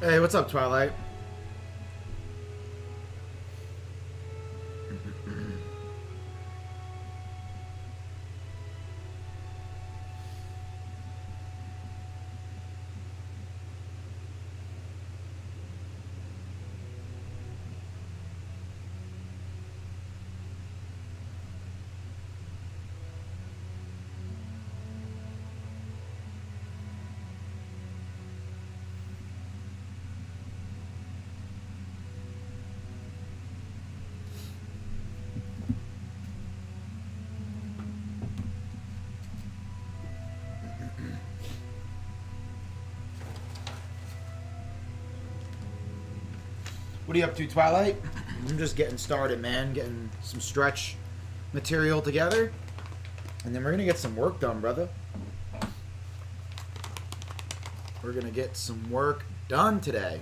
Hey, what's up, Twilight? What are you up to, Twilight? I'm just getting started, man. Getting some stretch material together. And then we're going to get some work done, brother. We're going to get some work done today.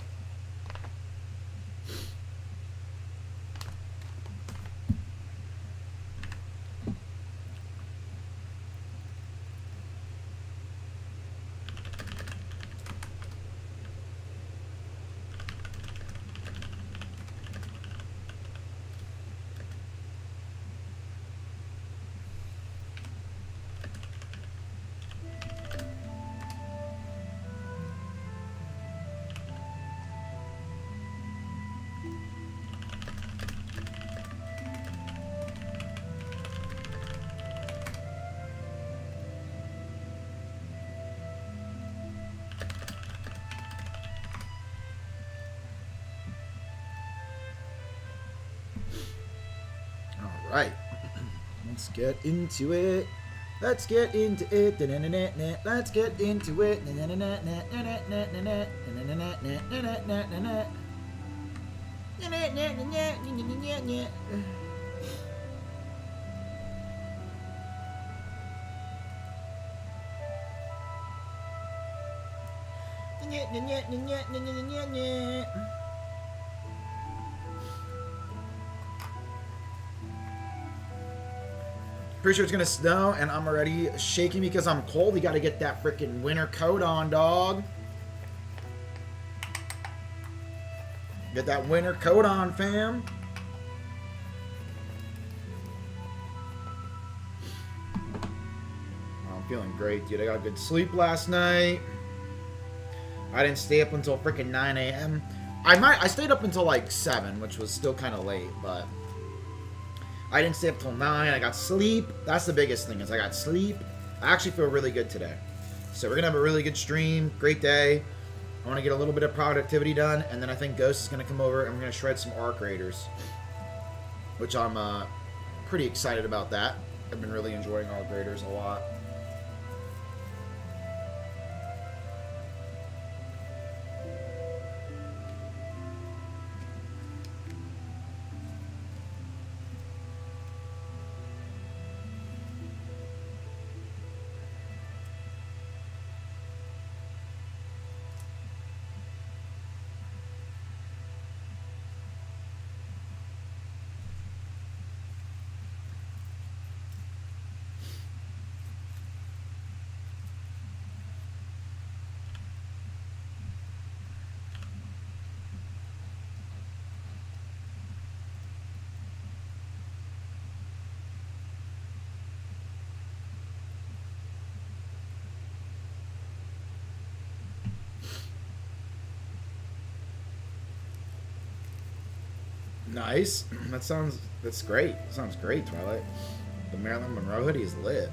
All right. Let's get into it. Let's get into it. Let's get into it. Pretty sure it's gonna snow, and I'm already shaking because I'm cold. We gotta get that freaking winter coat on, dog. Get that winter coat on, fam. I'm feeling great, dude. I got good sleep last night. I didn't stay up until freaking 9 a.m. I stayed up until like 7, which was still kind of late, but I didn't stay up till 9. I got sleep. That's the biggest thing, is I got sleep. I actually feel really good today. So we're going to have a really good stream. Great day. I want to get a little bit of productivity done, and then I think Ghost is going to come over, and we're going to shred some arc raiders, which I'm pretty excited about that. I've been really enjoying arc raiders a lot. Nice. That's great. That sounds great, Twilight. The Marilyn Monroe hoodie is lit.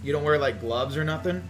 You don't wear like gloves or nothing?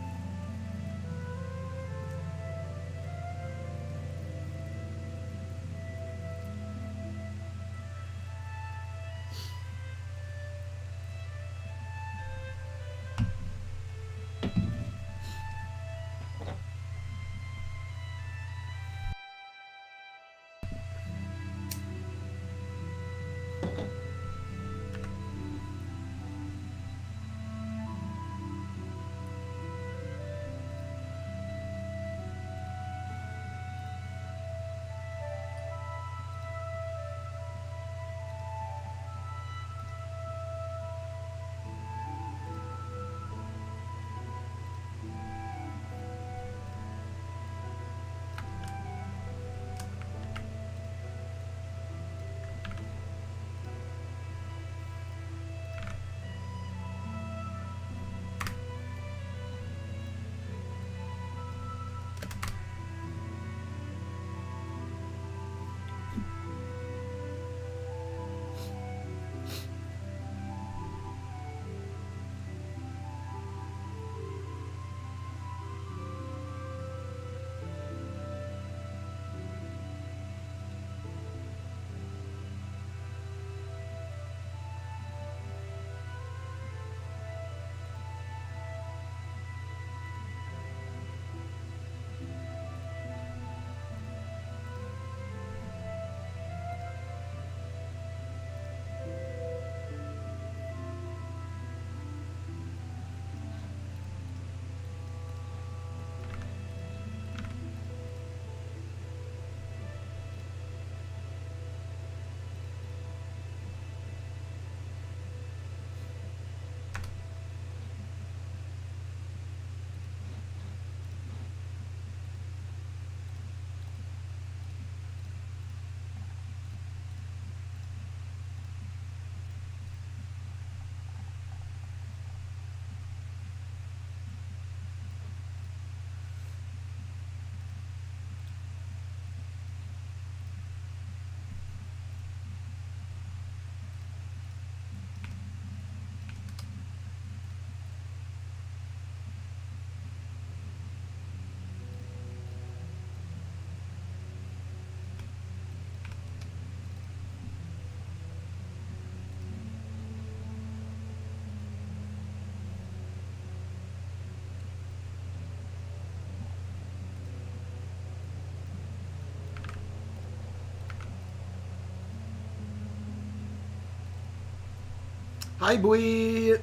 Hi, boy.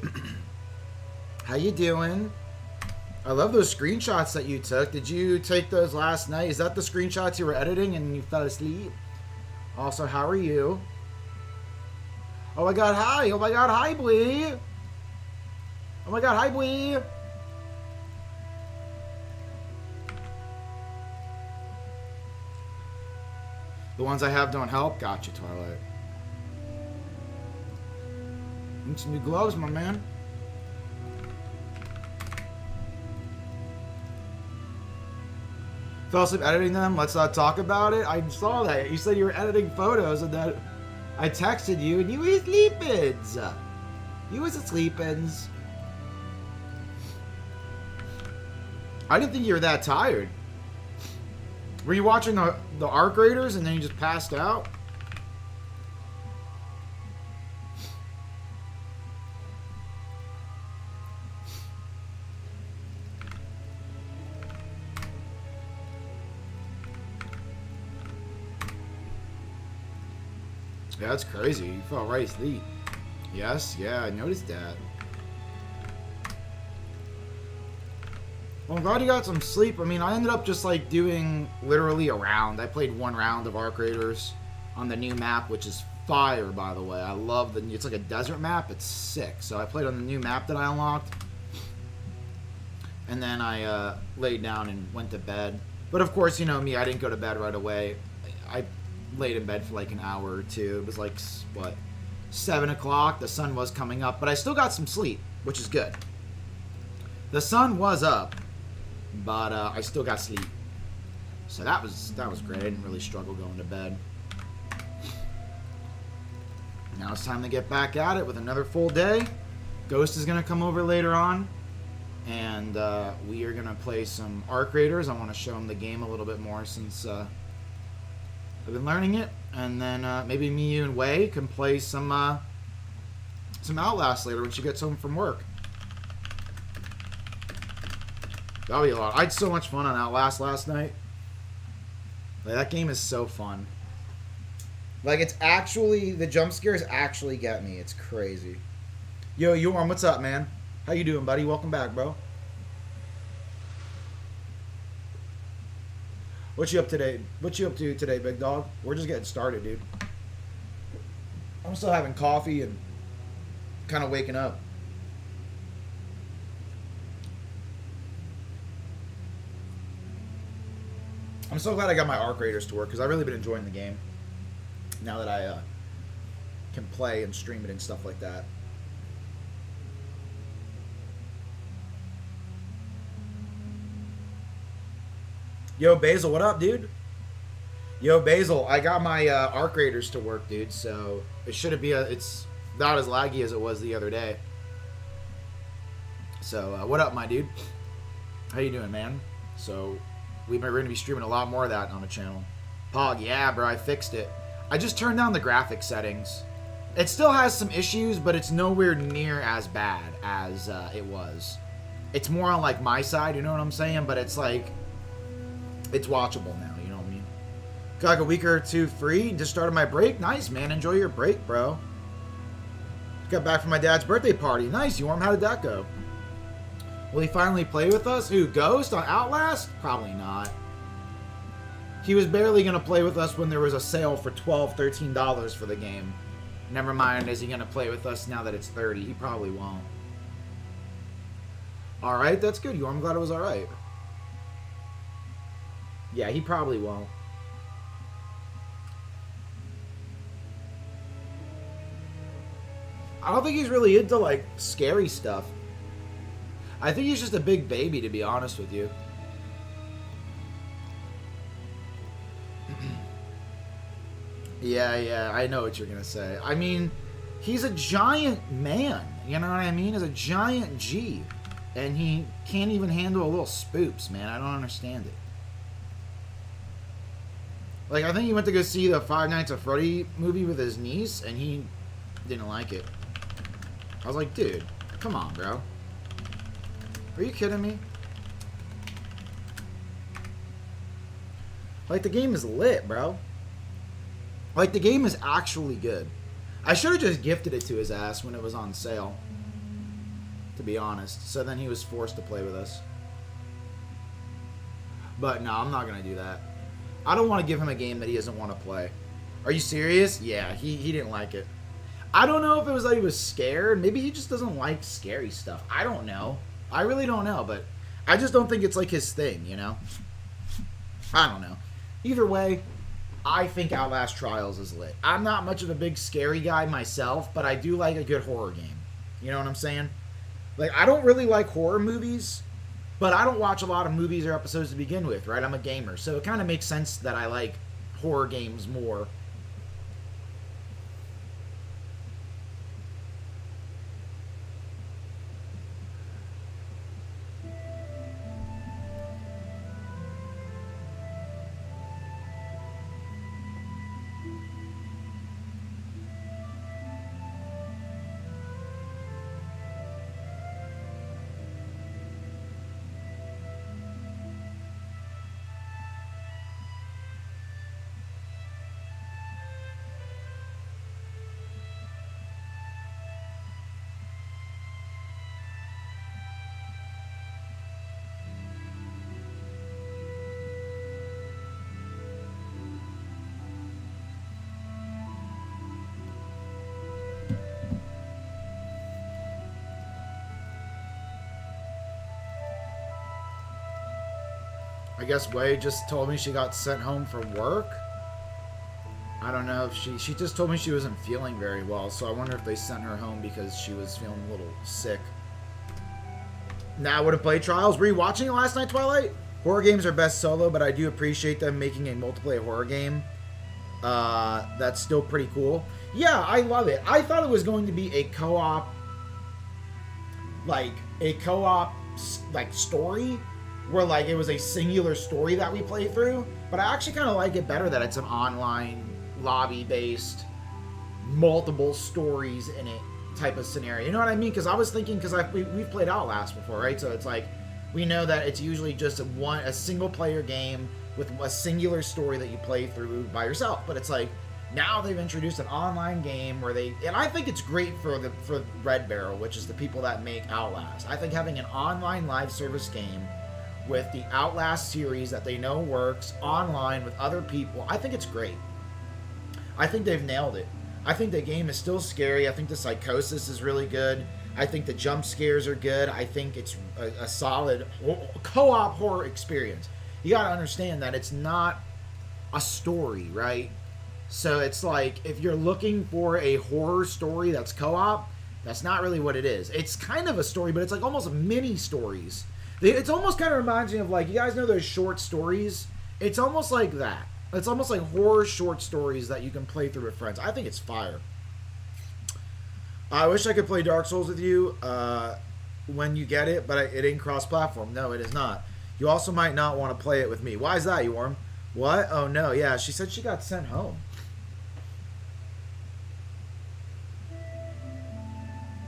How you doing? I love those screenshots that you took. Did you take those last night? Is that the screenshots you were editing and you fell asleep? Also, how are you? Oh my god, hi! Oh my god, hi, boy! Oh my god, hi, boy! The ones I have don't help? Gotcha, Twilight. Need some new gloves, my man. Fell asleep editing them? Let's not talk about it? I saw that. You said you were editing photos and that I texted you and you were sleeping. You was sleeping. I didn't think you were that tired. Were you watching the Arc Raiders and then you just passed out? Yeah, that's crazy. You fell right asleep. Yes, yeah, I noticed that. Well, I'm glad you got some sleep. I mean, I ended up just like doing literally a round. I played one round of Arc Raiders on the new map, which is fire, by the way. I love the. It's like a desert map. It's sick. So I played on the new map that I unlocked, and then I laid down and went to bed. But of course, you know me. I didn't go to bed right away. I laid in bed for like an hour or two. It was like what, 7 o'clock. The sun was coming up, but I still got some sleep, which is good. The sun was up, but I still got sleep, so that was great. I didn't really struggle going to bed. Now it's time to get back at it with another full day. Ghost is gonna come over later on, and we are gonna play some Arc Raiders. I want to show him the game a little bit more since I've been learning it, and then maybe me, you, and Wei can play some Outlast later when she gets home from work. That'll be a lot. I had so much fun on Outlast last night. Like, that game is so fun. Like, it's actually, the jump scares actually get me. It's crazy. Yo, Yorm, what's up, man? How you doing, buddy? Welcome back, bro. What you up today? What you up to today, big dog? We're just getting started, dude. I'm still having coffee and kind of waking up. I'm so glad I got my Arc Raiders to work because I've really been enjoying the game now that I can play and stream it and stuff like that. Yo, Basil, what up, dude? Yo, Basil, I got my Arc Raiders to work, dude, so it shouldn't be it's not as laggy as it was the other day. So, what up, my dude? How you doing, man? So, we're going to be streaming a lot more of that on the channel. Pog, yeah, bro, I fixed it. I just turned down the graphic settings. It still has some issues, but it's nowhere near as bad as it was. It's more on, like, my side, you know what I'm saying? But it's, like, it's watchable now, you know what I mean? Got like a week or two free. Just started my break. Nice, man. Enjoy your break, bro. Got back from my dad's birthday party. Nice, Yorm. How did that go? Will he finally play with us? Who, Ghost on Outlast? Probably not. He was barely going to play with us when there was a sale for $12, $13 for the game. Never mind, is he going to play with us now that it's 30? He probably won't. Alright, that's good, Yorm. I'm glad it was alright. Yeah, he probably won't. I don't think he's really into, like, scary stuff. I think he's just a big baby, to be honest with you. Yeah, I know what you're going to say. I mean, he's a giant man. You know what I mean? He's a giant G. And he can't even handle a little spoops, man. I don't understand it. Like, I think he went to go see the Five Nights at Freddy movie with his niece, and he didn't like it. I was like, dude, come on, bro. Are you kidding me? Like, the game is lit, bro. Like, the game is actually good. I should have just gifted it to his ass when it was on sale, to be honest. So then he was forced to play with us. But no, I'm not going to do that. I don't want to give him a game that he doesn't want to play. Are you serious? Yeah, he didn't like it. I don't know if it was that he was scared. Maybe he just doesn't like scary stuff. I don't know. I really don't know, but I just don't think it's like his thing, you know? I don't know. Either way, I think Outlast Trials is lit. I'm not much of a big scary guy myself, but I do like a good horror game. You know what I'm saying? Like, I don't really like horror movies, but I don't watch a lot of movies or episodes to begin with, right? I'm a gamer, so it kind of makes sense that I like horror games more. I guess Wei just told me she got sent home from work. I don't know if she just told me she wasn't feeling very well, so I wonder if they sent her home because she was feeling a little sick. Now, I would have played Trials. Were you watching it last night, Twilight? Horror games are best solo, but I do appreciate them making a multiplayer horror game. That's still pretty cool. Yeah, I love it. I thought it was going to be a co-op, like story, where like it was a singular story that we play through. But I actually kind of like it better that it's an online lobby-based, multiple stories in it type of scenario. You know what I mean? Because I was thinking, because we've played Outlast before, right? So it's like we know that it's usually just a single player game with a singular story that you play through by yourself. But it's like now they've introduced an online game where and I think it's great for Red Barrel, which is the people that make Outlast. I think having an online live service game with the Outlast series that they know works online with other people, I think it's great. I think they've nailed it. I think the game is still scary. I think the psychosis is really good. I think the jump scares are good. I think it's a solid co-op horror experience. You gotta understand that it's not a story, right? So it's like, if you're looking for a horror story that's co-op, that's not really what it is. It's kind of a story, but it's like almost mini stories. It's almost kind of reminds me of, like, you guys know those short stories? It's almost like that. It's almost like horror short stories that you can play through with friends. I think it's fire. I wish I could play Dark Souls with you when you get it, but it ain't cross-platform. No, it is not. You also might not want to play it with me. Why is that, Yorm? What? Oh, no, yeah, she said she got sent home.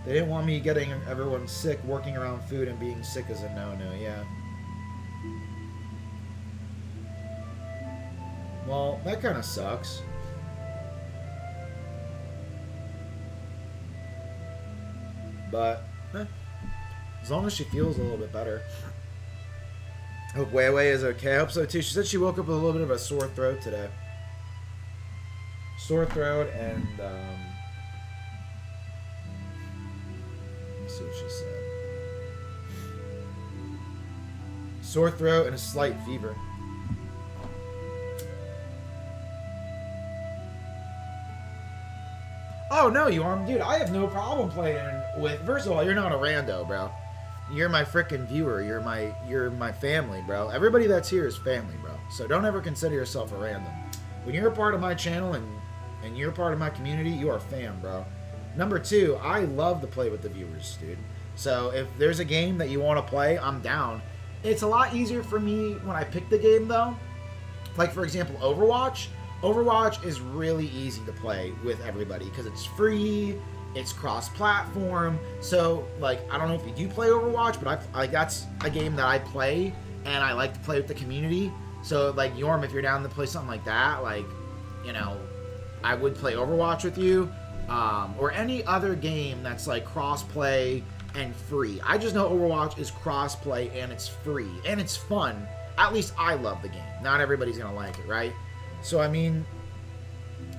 They didn't want me getting everyone sick, working around food, and being sick is a no-no, yeah. Well, that kind of sucks. But, as long as she feels a little bit better. Hope Wei Wei is okay. I hope so too. She said she woke up with a little bit of a sore throat today. Sore throat and, let's see what she said. Sore throat and a slight fever. Oh, no, dude, I have no problem playing with... First of all, you're not a rando, bro. You're my frickin' viewer. You're my family, bro. Everybody that's here is family, bro. So don't ever consider yourself a random. When you're a part of my channel and you're a part of my community, you are fam, bro. Number two, I love to play with the viewers, dude. So if there's a game that you want to play, I'm down. It's a lot easier for me when I pick the game, though. Like, for example, Overwatch. Overwatch is really easy to play with everybody because it's free, it's cross-platform. So, like, I don't know if you do play Overwatch, but that's a game that I play, and I like to play with the community. So, like, Yorm, if you're down to play something like that, like, you know, I would play Overwatch with you. or any other game that's like cross-play and free. I just know Overwatch is cross-play and it's free and it's fun. At least I love the game. Not everybody's gonna like it, right? So I mean,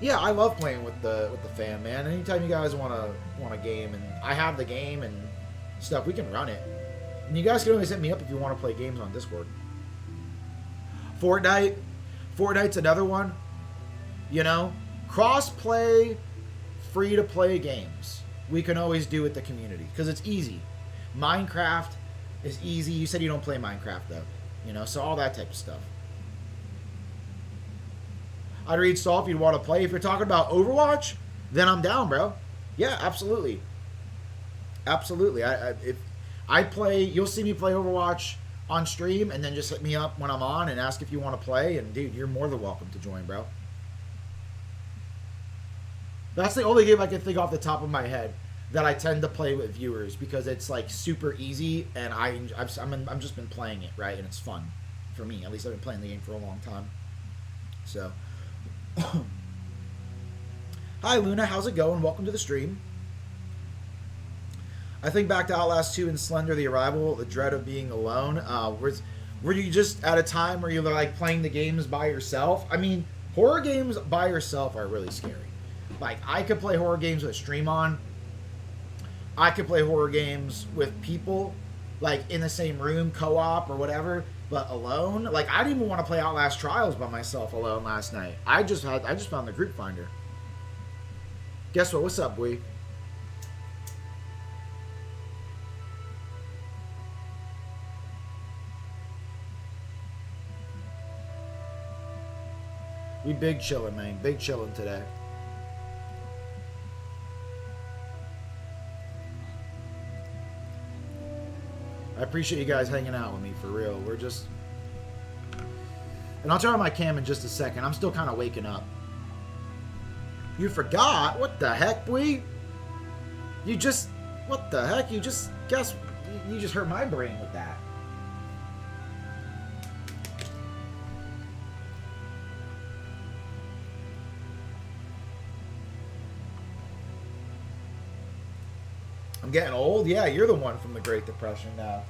yeah, I love playing with the fam, man. Anytime you guys want a game and I have the game and stuff, we can run it. And you guys can always hit me up if you want to play games on Discord. Fortnite's another one. You know, cross-play, free-to-play games. We can always do with the community because it's easy. Minecraft is easy. You said you don't play Minecraft though, you know, so all that type of stuff. I'd reinstall if you'd want to play. If you're talking about Overwatch, then I'm down, bro. Yeah, absolutely. Absolutely. If I play, you'll see me play Overwatch on stream, and then just hit me up when I'm on and ask if you want to play. And dude, you're more than welcome to join, bro. That's the only game I can think off the top of my head that I tend to play with viewers because it's like super easy, and I've just been playing it, right, and it's fun for me. At least I've been playing the game for a long time. So. Hi Luna, how's it going? Welcome to the stream. I think back to Outlast 2 and Slender the Arrival, the dread of being alone. Were you just at a time where you were like playing the games by yourself? I mean, horror games by yourself are really scary. Like, I could play horror games with a stream on. I could play horror games with people, like in the same room, co-op or whatever. But alone, like I didn't even want to play Outlast Trials by myself alone last night. I just found the group finder. Guess what? What's up, boy? We big chillin', man. Big chillin' today. I appreciate you guys hanging out with me, for real. We're just... And I'll turn on my cam in just a second. I'm still kind of waking up. You forgot? What the heck, boy? You just... What the heck? You just... Guess... You just hurt my brain with that. I'm getting old? Yeah, you're the one from the Great Depression now.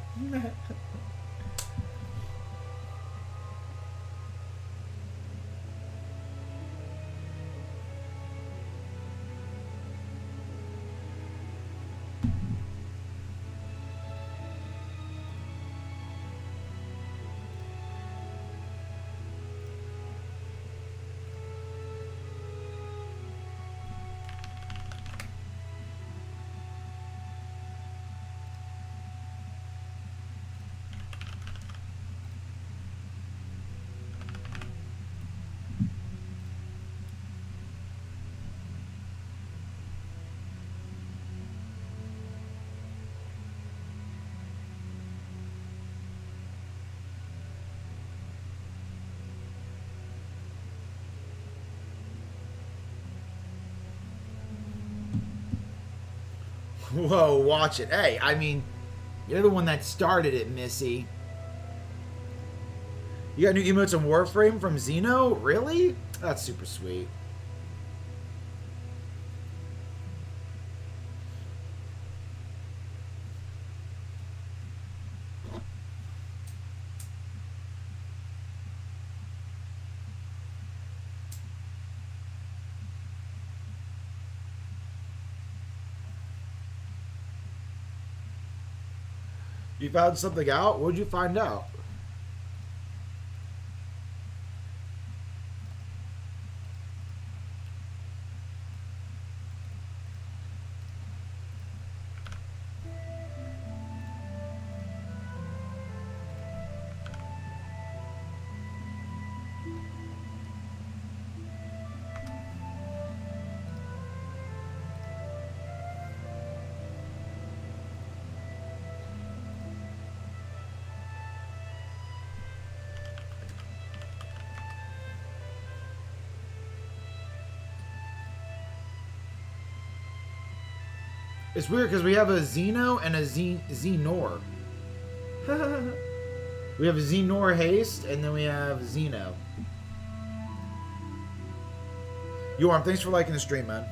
Whoa, watch it. Hey, I mean, you're the one that started it, Missy. You got new emotes in Warframe from Xeno? Really? That's super sweet. You found something out? What'd you find out? It's weird because we have a Xeno and a Xenor. We have a Xenor Haste, and then we have Xeno. Yorm, thanks for liking the stream, man.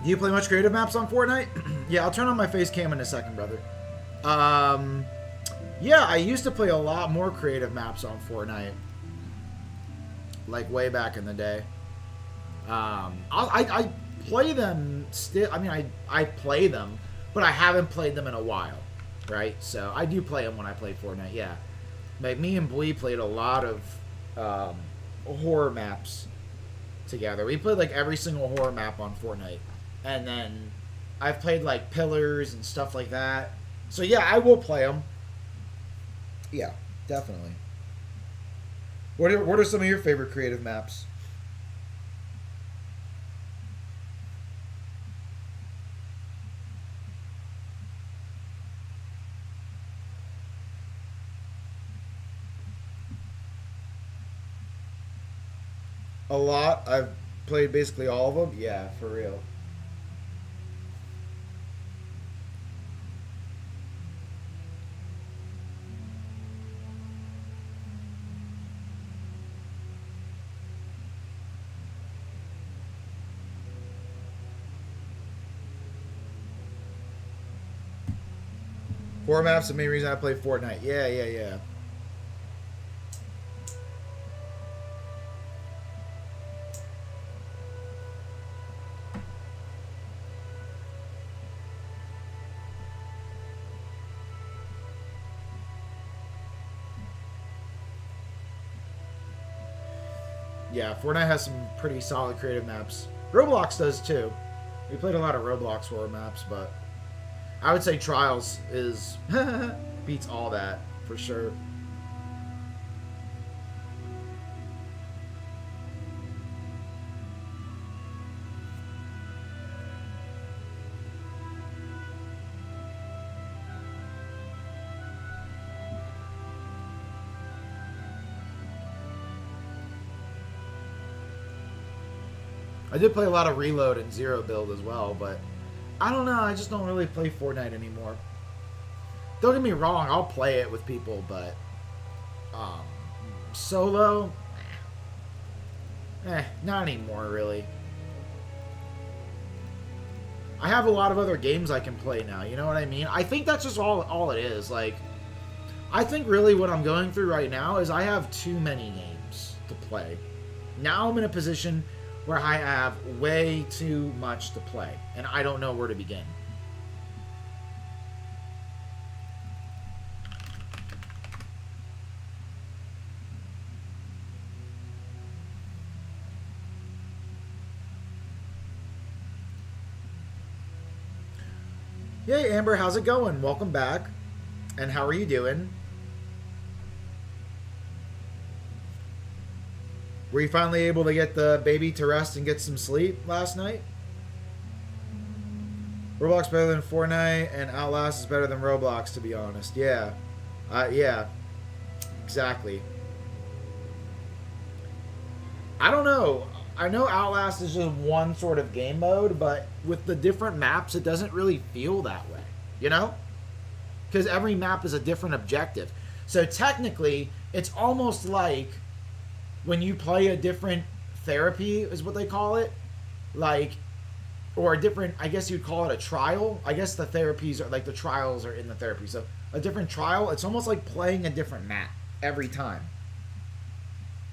Do you play much creative maps on Fortnite? Yeah, I'll turn on my face cam in a second, brother. Yeah, I used to play a lot more creative maps on Fortnite. Like, way back in the day. I play them still. I mean, I play them, but I haven't played them in a while, right? So, I do play them when I play Fortnite, yeah. Like, me and Blee played a lot of horror maps together. We played, like, every single horror map on Fortnite. And then I've played, like, Pillars and stuff like that. So, yeah, I will play them. Yeah, definitely. What are some of your favorite creative maps? A lot. I've played basically all of them. Yeah, for real. Horror maps the main reason I play Fortnite. Yeah, yeah, yeah. Yeah, Fortnite has some pretty solid creative maps. Roblox does too. We played a lot of Roblox horror maps, but I would say Trials is beats all that for sure. I did play a lot of Reload and Zero Build as well, but I don't know. I just don't really play Fortnite anymore. Don't get me wrong. I'll play it with people, but um, solo, not anymore really. I have a lot of other games I can play now. You know what I mean? I think that's just all it is. Like, I think really what I'm going through right now is I have too many games to play. Now I'm in a position where I have way too much to play, and I don't know where to begin. Hey Amber, how's it going? Welcome back. And how are you doing? Were you finally able to get the baby to rest and get some sleep last night? Roblox better than Fortnite, and Outlast is better than Roblox, to be honest. Yeah. Yeah. Exactly. I don't know. I know Outlast is just one sort of game mode, but with the different maps, it doesn't really feel that way. You know? Because every map is a different objective. So technically, it's almost like when you play a different therapy, is what they call it. Like, or a different, I guess you'd call it a trial. I guess the therapies are, like, the trials are in the therapy. So a different trial, it's almost like playing a different map every time.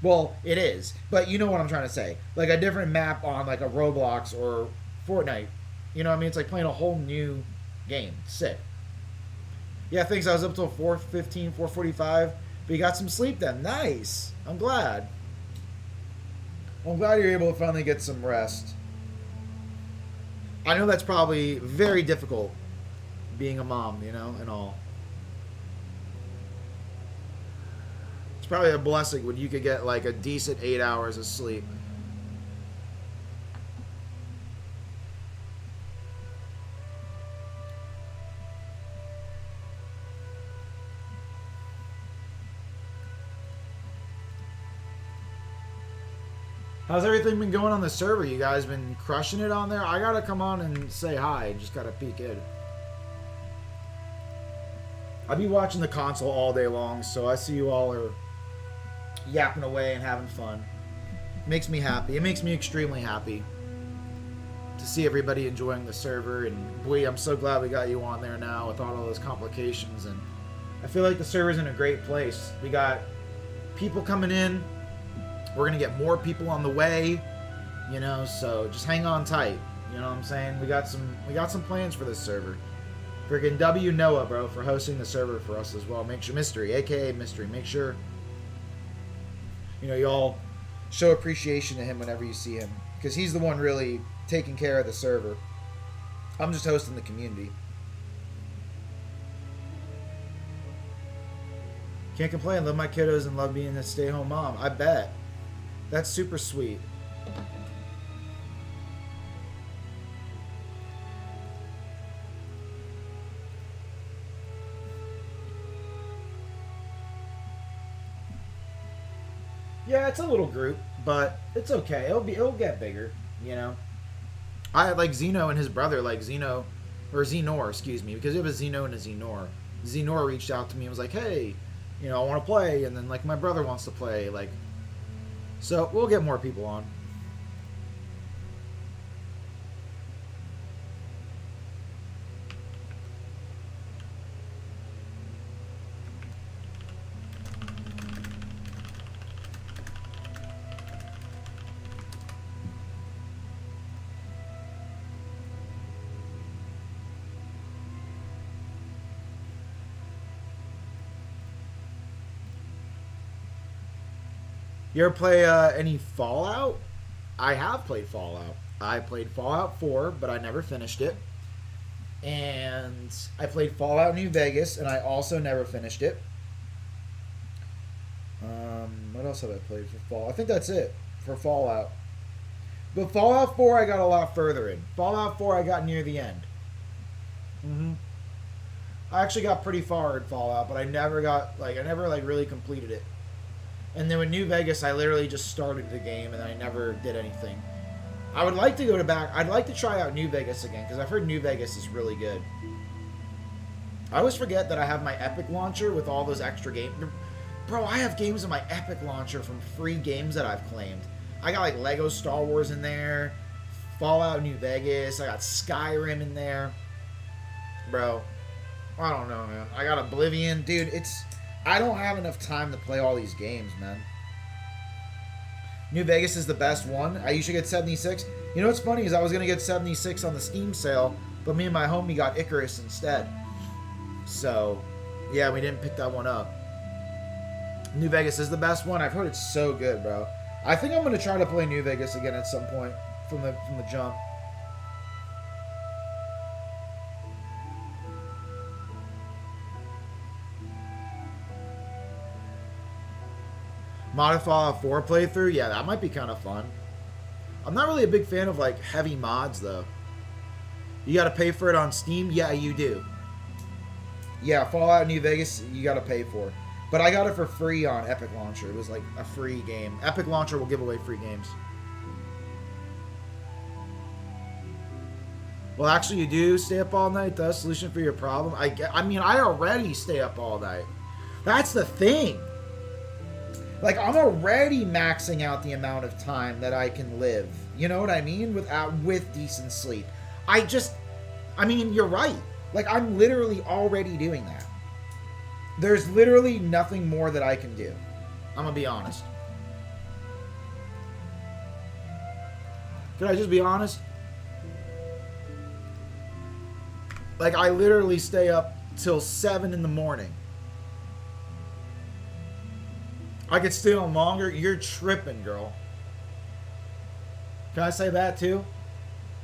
Well, it is, but you know what I'm trying to say. Like a different map on like a Roblox or Fortnite. You know what I mean? It's like playing a whole new game. Sick. Yeah, thanks. I was up till 4:15, 4:45. But you got some sleep then. Nice. I'm glad. I'm glad you're able to finally get some rest. I know that's probably very difficult being a mom, you know, and all. It's probably a blessing when you could get like a decent 8 hours of sleep. How's everything been going on the server? You guys been crushing it on there? I gotta come on and say hi. Just gotta peek in. I'll be watching the console all day long, so I see you all are yapping away and having fun. Makes me happy. It makes me extremely happy. to see everybody enjoying the server. And boy, I'm so glad we got you on there now with all those complications. And I feel like the server's in a great place. We got people coming in. We're gonna get more people on the way, you know. So just hang on tight. You know what I'm saying? We got some plans for this server. Freaking W Noah, bro, for hosting the server for us as well. Make sure Mystery, aka Mystery, make sure y'all show appreciation to him whenever you see him, because he's the one really taking care of the server. I'm just hosting the community. Can't complain. Love my kiddos and love being a stay-home mom. I bet. That's super sweet. Yeah, it's a little group, but it's okay. It'll get bigger, you know. I had like Zeno and his brother, like Zeno or Zenor, excuse me, because it was Zeno and a Zenor. Zenor reached out to me and was like, "Hey, I want to play," and then like my brother wants to play, like. So we'll get more people on. You ever play any Fallout? I have played Fallout. I played Fallout 4, but I never finished it. And I played Fallout New Vegas, and I also never finished it. What else have I played for Fallout? I think that's it for Fallout. But Fallout 4, I got a lot further in. Fallout 4, I got near the end. I actually got pretty far in Fallout, but I never really completed it. And then with New Vegas, I literally just started the game and I never did anything. I would like to go back. I'd like to try out New Vegas again because I've heard New Vegas is really good. I always forget that I have my Epic launcher with all those extra games. Bro, I have games in my Epic launcher from free games that I've claimed. I got like Lego Star Wars in there, Fallout New Vegas, I got Skyrim in there. Bro, I don't know, man. I got Oblivion. Dude, I don't have enough time to play all these games, man. New Vegas is the best one. I usually get 76. You know what's funny is I was going to get 76 on the Steam sale, but me and my homie got Icarus instead. So, yeah, we didn't pick that one up. New Vegas is the best one. I've heard it's so good, bro. I think I'm going to try to play New Vegas again at some point from the jump. Modded Fallout 4 playthrough? Yeah, that might be kind of fun. I'm not really a big fan of, like, heavy mods, though. You gotta pay for it on Steam? Yeah, you do. Yeah, Fallout New Vegas, you gotta pay for. But I got it for free on Epic Launcher. It was, like, a free game. Epic Launcher will give away free games. Well, actually, you do stay up all night? That's the solution for your problem? I mean, I already stay up all night. That's the thing. Like, I'm already maxing out the amount of time that I can live. You know what I mean? With decent sleep. I mean, you're right. Like, I'm literally already doing that. There's literally nothing more that I can do. I'm gonna be honest. Could I just be honest? Like, I literally stay up till 7 in the morning. I could stay on longer. You're tripping, girl. Can I say that too?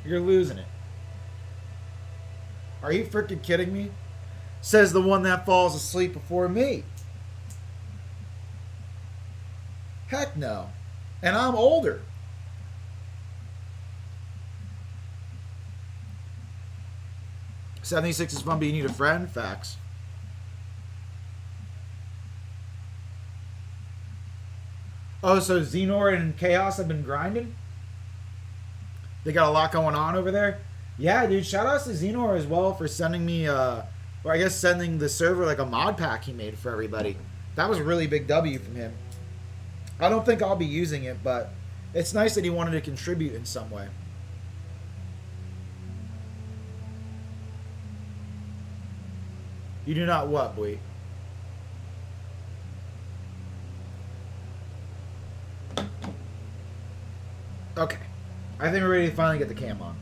You're losing it. Are you freaking kidding me? Says the one that falls asleep before me. Heck no. And I'm older. $76 is fun, but you need a friend? Facts. Oh, so Xenor and Chaos have been grinding? They got a lot going on over there? Yeah, dude, shout out to Xenor as well for sending me, or I guess sending the server like a mod pack he made for everybody. That was a really big W from him. I don't think I'll be using it, but it's nice that he wanted to contribute in some way. You do not what, boy? Okay. I think we're ready to finally get the cam on.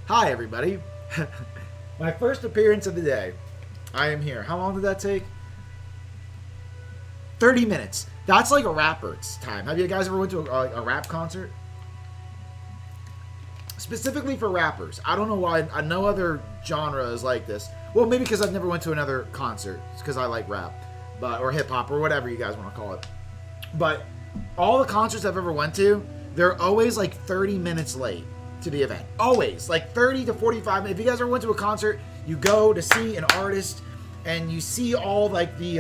Hi, everybody. My first appearance of the day. I am here. How long did that take? 30 minutes. That's like a rapper's time. Have you guys ever went to a rap concert? Specifically for rappers. I don't know why. No other genre is like this. Well, maybe because I've never went to another concert. It's because I like rap. Or hip-hop, or whatever you guys want to call it. But all the concerts I've ever went to, they're always like 30 minutes late to the event. Always. Like 30 to 45 minutes. If you guys ever went to a concert, you go to see an artist, and you see all like the,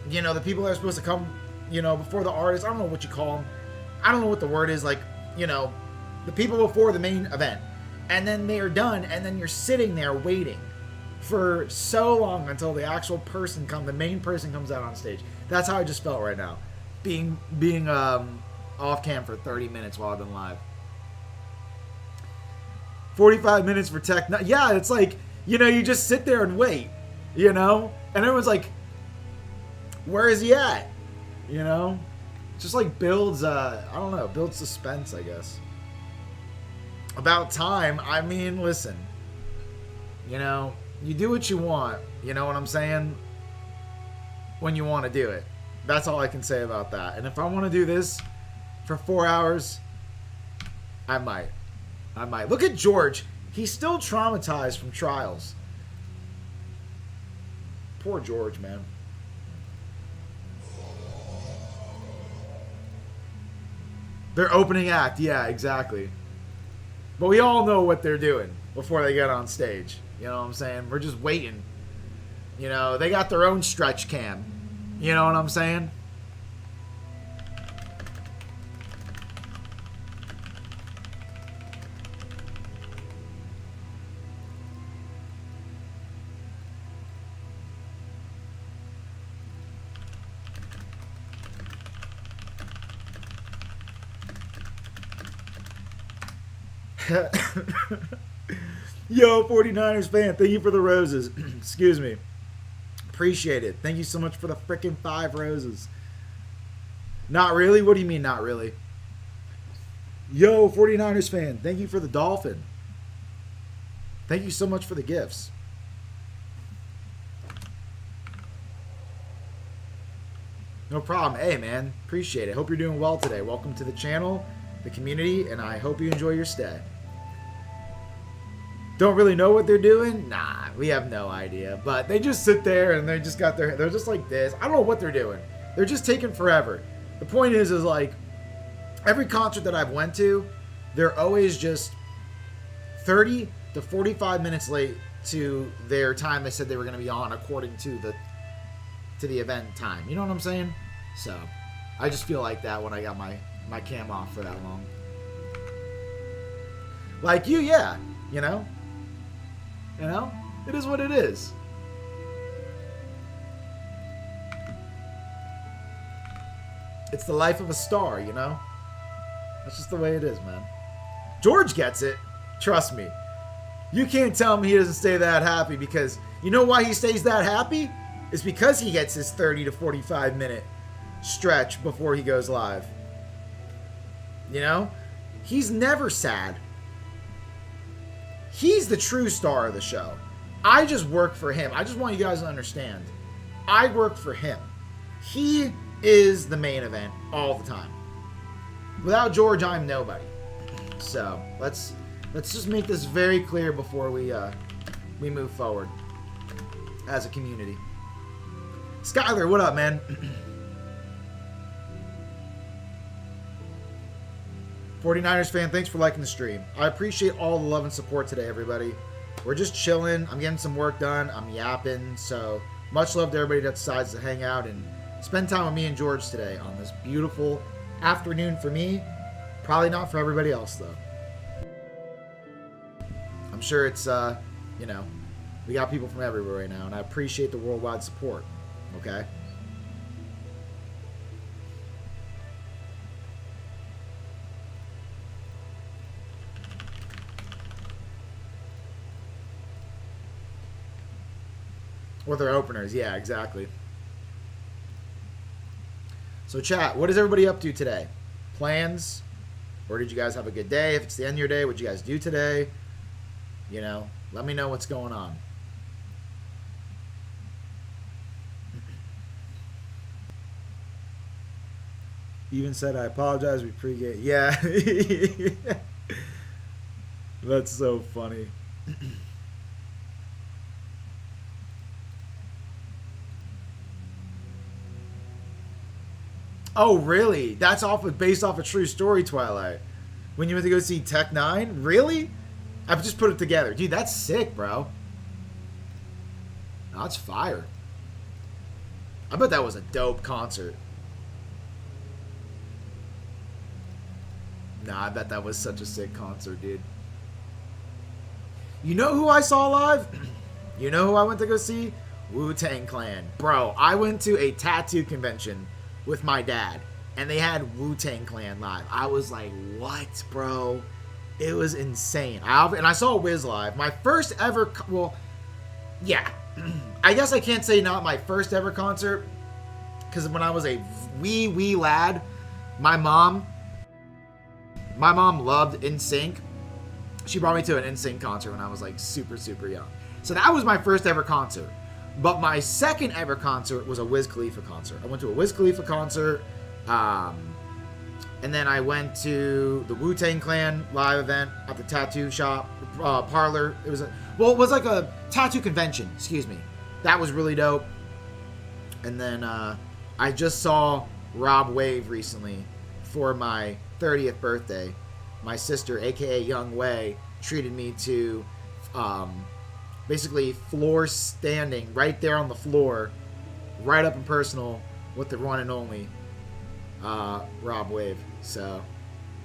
the people that are supposed to come, before the artist. I don't know what you call them. I don't know what the word is. Like, the people before the main event. And then they are done, and then you're sitting there waiting for so long until the actual person the main person comes out on stage. That's how I just felt right now. Being off cam for 30 minutes while I've been live. 45 minutes for tech. Yeah, it's like, you just sit there and wait, and everyone's like, where is he at? Just like builds, builds suspense, I guess. About time. I mean, listen, you do what you want, you know what I'm saying? When you want to do it. That's all I can say about that. And if I want to do this for 4 hours, I might. Look at George. He's still traumatized from trials. Poor George, man. Their opening act. Yeah, exactly. But we all know what they're doing before they get on stage. You know what I'm saying? We're just waiting. They got their own stretch cam. You know what I'm saying? Yo, 49ers fan, thank you for the roses. Excuse me. Appreciate it. Thank you so much for the freaking 5 roses. Not really? What do you mean, not really? Yo, 49ers fan, thank you for the dolphin. Thank you so much for the gifts. No problem. Hey, man. Appreciate it. Hope you're doing well today. Welcome to the channel, the community, and I hope you enjoy your stay. Don't really know what they're doing? Nah, we have no idea. But they just sit there and they just got they're just like this. I don't know what they're doing. They're just taking forever. The point is like, every concert that I've went to, they're always just 30 to 45 minutes late to their time they said they were going to be on according to the event time. You know what I'm saying? So, I just feel like that when I got my cam off for that long. Like you, yeah. It is what it is. It's the life of a star, That's just the way it is, man. George gets it. Trust me. You can't tell me he doesn't stay that happy, because you know why he stays that happy? It's because he gets his 30 to 45 minute stretch before he goes live. He's never sad. He's the true star of the show. I just work for him. I just want you guys to understand. I work for him. He is the main event all the time. Without George, I'm nobody. So let's just make this very clear before we move forward as a community. Skyler, what up, man? 49ers fan, thanks for liking the stream. I appreciate all the love and support today, everybody. We're just chilling. I'm getting some work done. I'm yapping. So much love to everybody that decides to hang out and spend time with me and George today on this beautiful afternoon for me. Probably not for everybody else, though. I'm sure it's, we got people from everywhere right now, and I appreciate the worldwide support, okay? Or their openers. Yeah, exactly. So, chat, what is everybody up to today? Plans? Or did you guys have a good day? If it's the end of your day, what'd you guys do today? You know, let me know what's going on. Even said, I apologize. We pregame. Yeah. That's so funny. Oh, really? That's based off a true story, Twilight. When you went to go see Tech Nine? Really? I've just put it together. Dude, that's sick, bro. That's fire. I bet that was a dope concert. Nah, I bet that was such a sick concert, dude. You know who I saw live? You know who I went to go see? Wu-Tang Clan. Bro, I went to a tattoo convention with my dad, and they had Wu-Tang Clan live. I was like, what, bro? It was insane. And I saw Wiz live. My first ever, well, yeah. I guess I can't say not my first ever concert, because when I was a wee lad, my mom loved NSYNC. She brought me to an NSYNC concert when I was like super young. So that was my first ever concert. But my second ever concert was a Wiz Khalifa concert. I went to a Wiz Khalifa concert, and then I went to the Wu-Tang Clan live event at the tattoo shop parlor. It was like a tattoo convention. Excuse me. That was really dope. And then I just saw Rob Wave recently for my 30th birthday. My sister, aka Young Wei, treated me to basically floor standing right there on the floor, right up and personal with the one and only Rob Wave. So,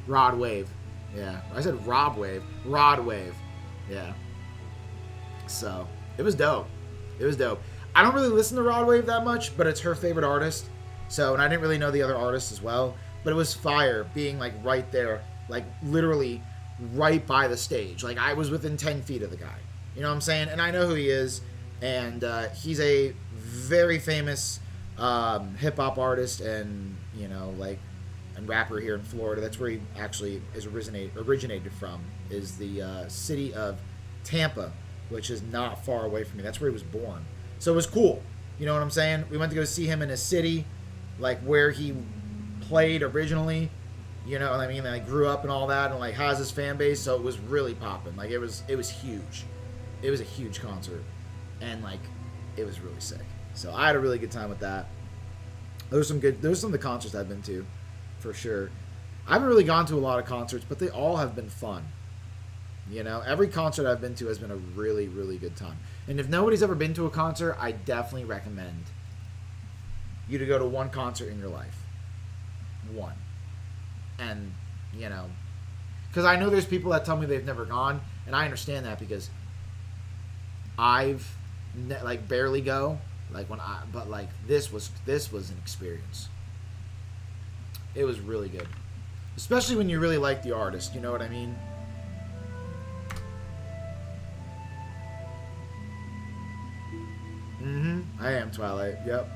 Rod Wave. Yeah. I said Rob Wave. Rod Wave. Yeah. So, it was dope. It was dope. I don't really listen to Rod Wave that much, but it's her favorite artist. So, and I didn't really know the other artists as well. But it was fire being like right there, like literally right by the stage. Like I was within 10 feet of the guy. You know what I'm saying? And I know who he is. And he's a very famous hip-hop artist and, you know, like, and rapper here in Florida. That's where he actually is originated from, is the city of Tampa, which is not far away from me. That's where he was born. So it was cool. You know what I'm saying? We went to go see him in his city, like where he played originally. You know what I mean? Like grew up and all that, and like has his fan base. So it was really popping. Like it was huge. It was a huge concert, and like it was really sick. So I had a really good time with that. Those some of the concerts I've been to, for sure. I haven't really gone to a lot of concerts, but they all have been fun. You know, every concert I've been to has been a really, really good time. And if nobody's ever been to a concert, I definitely recommend you to go to one concert in your life. One. And, you know, because I know there's people that tell me they've never gone, and I understand that because I've like barely go, like but like this was an experience. It was really good, especially when you really like the artist. You know what I mean? I am Twilight. Yep.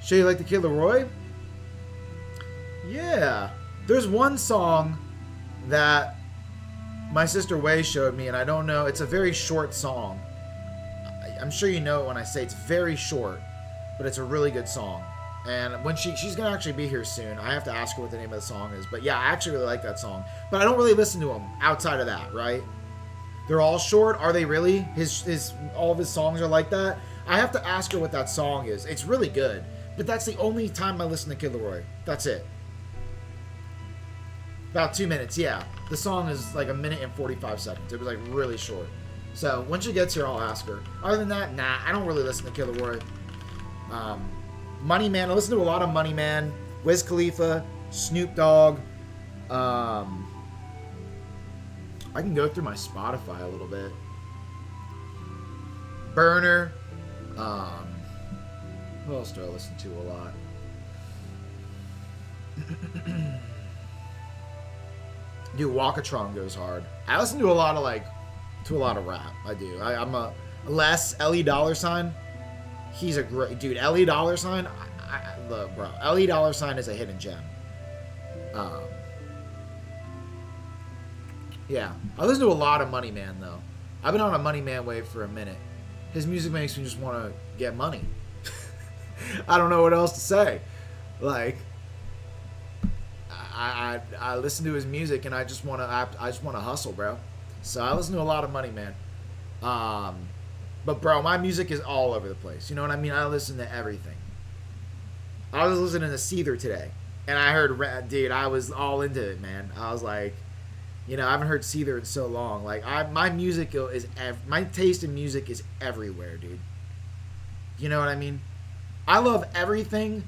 Shay, you like the Kid Leroy? Yeah. There's one song that my sister Wei showed me, and I don't know. It's a very short song. I'm sure you know it when I say it's very short, but it's a really good song. And when she's gonna actually be here soon, I have to ask her what the name of the song is. But yeah, I actually really like that song. But I don't really listen to him outside of that, right? They're all short. Are they really? His all of his songs are like that. I have to ask her what that song is. It's really good. But that's the only time I listen to Kid Leroy. That's it. About 2 minutes, yeah. The song is like 1 minute and 45 seconds. It was like really short. So when she gets here, I'll ask her. Other than that, nah, I don't really listen to Kid Leroy. Money Man, I listen to a lot of Money Man, Wiz Khalifa, Snoop Dogg. I can go through my Spotify a little bit. Burner. Who else do I listen to a lot? Dude, Walkatron goes hard. I listen to a lot of rap. I do. I'm a less Ellie Dollar Sign. He's a great dude. Ellie Dollar Sign. Look, bro. Ellie Dollar Sign is a hidden gem. Yeah, I listen to a lot of Money Man though. I've been on a Money Man wave for a minute. His music makes me just want to get money. I don't know what else to say. Like, I listen to his music and I just want to hustle, bro. So I listen to a lot of Money Man. But bro, my music is all over the place. You know what I mean? I listen to everything. I was listening to Seether today, and I heard, dude, I was all into it, man. I was like, you know, I haven't heard Seether in so long. Like, my music is, my taste in music is everywhere, dude. You know what I mean? I love everything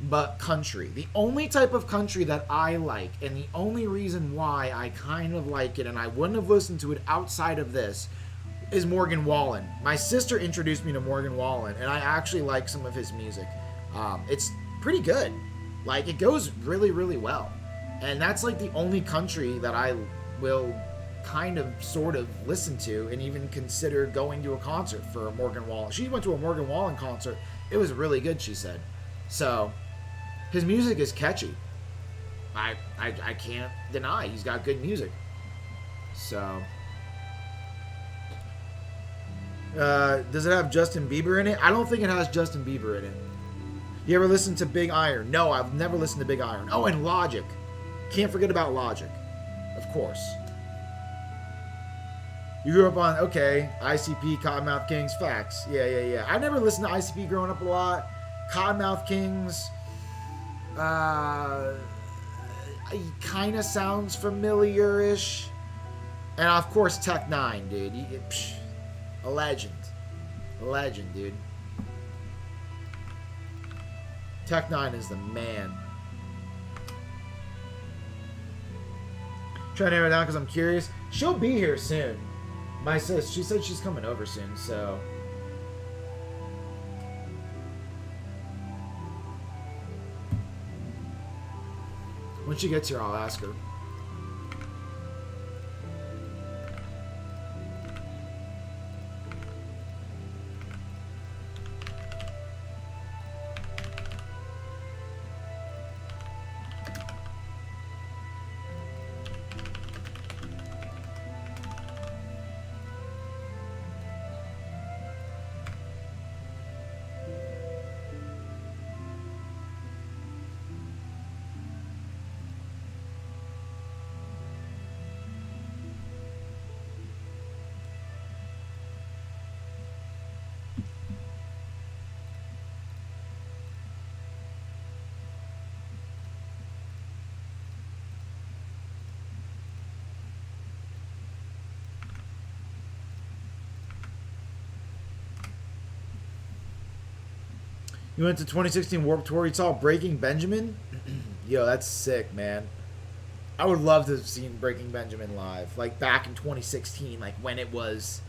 but country. The only type of country that I like, and the only reason why I kind of like it, and I wouldn't have listened to it outside of this, is Morgan Wallen. My sister introduced me to Morgan Wallen, and I actually like some of his music. It's pretty good. Like, it goes really, really well. And that's like the only country that I will kind of sort of listen to and even consider going to a concert for a Morgan Wallen. She went to a Morgan Wallen concert. It was really good, she said. So, his music is catchy. I can't deny he's got good music. So, does it have Justin Bieber in it? I don't think it has Justin Bieber in it. You ever listen to Big Iron? No, I've never listened to Big Iron. Oh, and Logic. Can't forget about Logic. Of course. You grew up on, okay, ICP, Cottonmouth Kings, facts. Yeah. I never listened to ICP growing up a lot. Cottonmouth Kings, kind of sounds familiar-ish. And of course, Tech 9, dude. A legend. A legend, dude. Tech 9 is the man. Trying to narrow it down because I'm curious. She'll be here soon. My sis, she said she's coming over soon, so. When she gets here, I'll ask her. You went to 2016 Warped Tour. You saw Breaking Benjamin? Yo, that's sick, man. I would love to have seen Breaking Benjamin live. Like, back in 2016, like, when it was,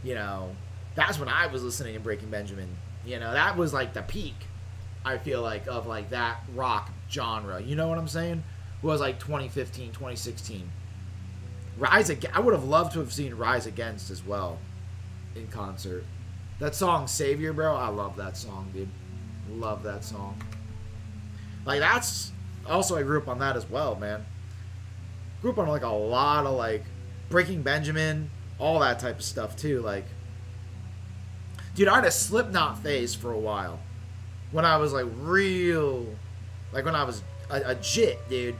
you know, that's when I was listening to Breaking Benjamin. You know, that was, like, the peak, I feel like, of, like, that rock genre. You know what I'm saying? It was, like, 2015, 2016. I would have loved to have seen Rise Against as well in concert. That song, Savior, bro, I love that song, dude. Love that song. Like, that's also, I grew up on that as well, man. Grew up on like a lot of like Breaking Benjamin, all that type of stuff too. Like, dude, I had a Slipknot phase for a while when I was like real, like when I was a jit, dude.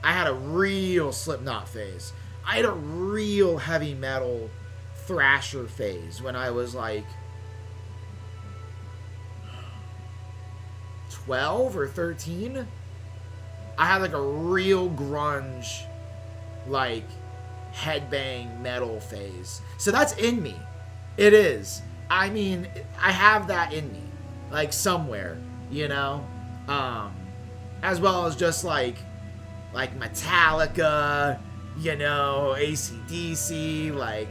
I had a real Slipknot phase. I had a real heavy metal thrasher phase when I was like 12 or 13. I had like a real grunge, like headbang metal phase. So that's in me. It is. I mean, I have that in me, like somewhere, you know, as well as just like Metallica, you know, AC/DC, like,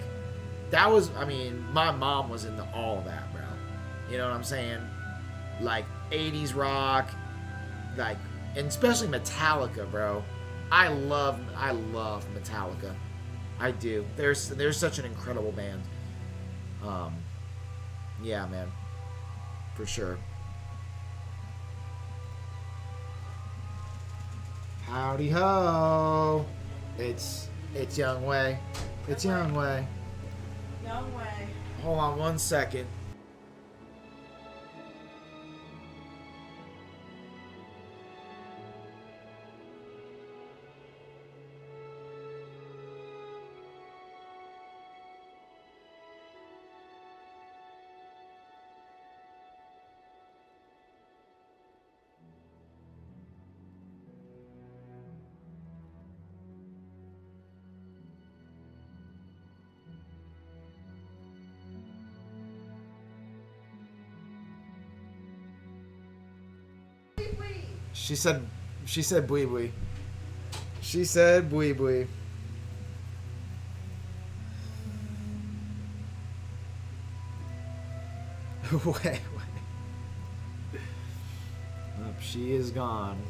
that was, I mean, my mom was into all of that, bro. You know what I'm saying? Like, 80s rock, like, and especially Metallica, bro. I love Metallica. I do. They're such an incredible band. Yeah, man. For sure. Howdy ho! It's Young Way. It's Young Way. Young Way. Hold on 1 second. She said bui bui. She said bui bui. Wait. Oh, she is gone.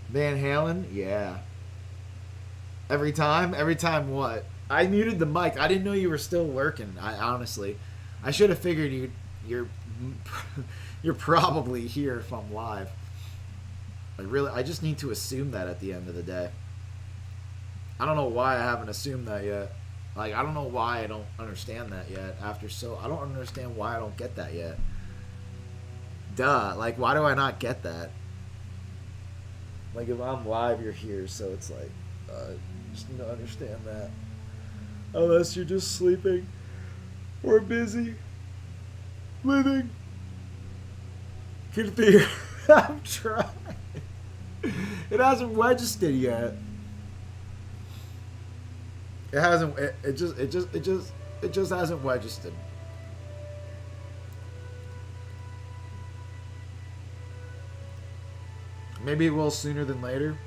Van Halen? Yeah. Every time what? I muted the mic. I didn't know you were still lurking. I should have figured you're probably here if I'm live. I just need to assume that at the end of the day. I don't know why I haven't assumed that yet. Like, I don't know why I don't understand that yet. I don't understand why I don't get that yet. Duh. Like, why do I not get that? Like, if I'm live, you're here, so it's like, just don't understand that. Unless you're just sleeping or busy living. Could be. I'm trying. It hasn't registered yet. It hasn't. It just hasn't registered. Maybe it will sooner than later.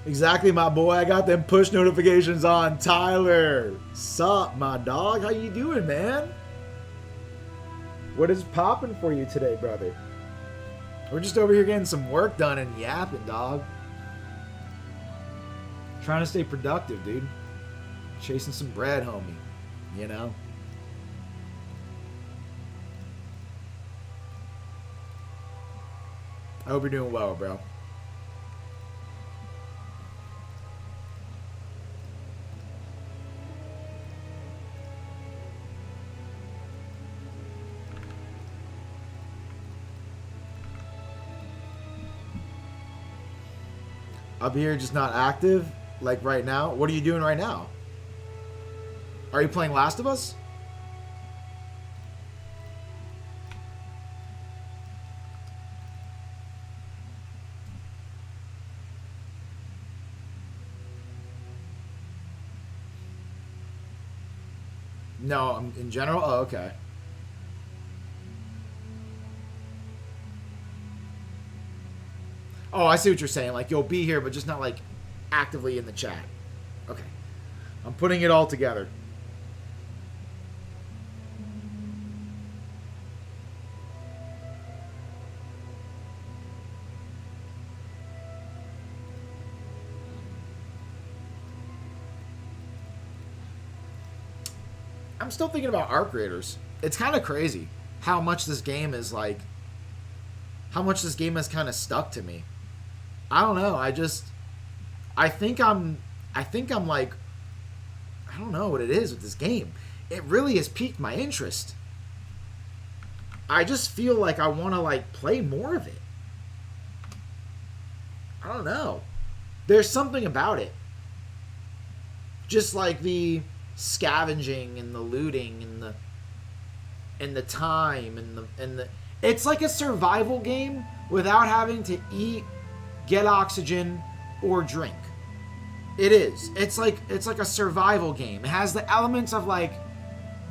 Exactly, my boy. I got them push notifications on. Tyler, sup, my dog? How you doing, man? What is popping for you today, brother? We're just over here getting some work done and yapping, dog. Trying to stay productive, dude. Chasing some bread, homie. You know? I hope you're doing well, bro. Up here, just not active, like right now. What are you doing right now? Are you playing Last of Us? No, in general? Oh, okay. Oh, I see what you're saying. Like, you'll be here, but just not, like, actively in the chat. Okay. I'm putting it all together. I'm still thinking about Arc Raiders. It's kind of crazy how much this game is, like, how much this game has kind of stuck to me. I don't know. I think I'm like, I don't know what it is with this game. It really has piqued my interest. I just feel like I want to, like, play more of it. I don't know. There's something about it. Just like the scavenging and the looting and the time and the it's like a survival game without having to eat, get oxygen, or drink. It is. It's like a survival game. It has the elements of like,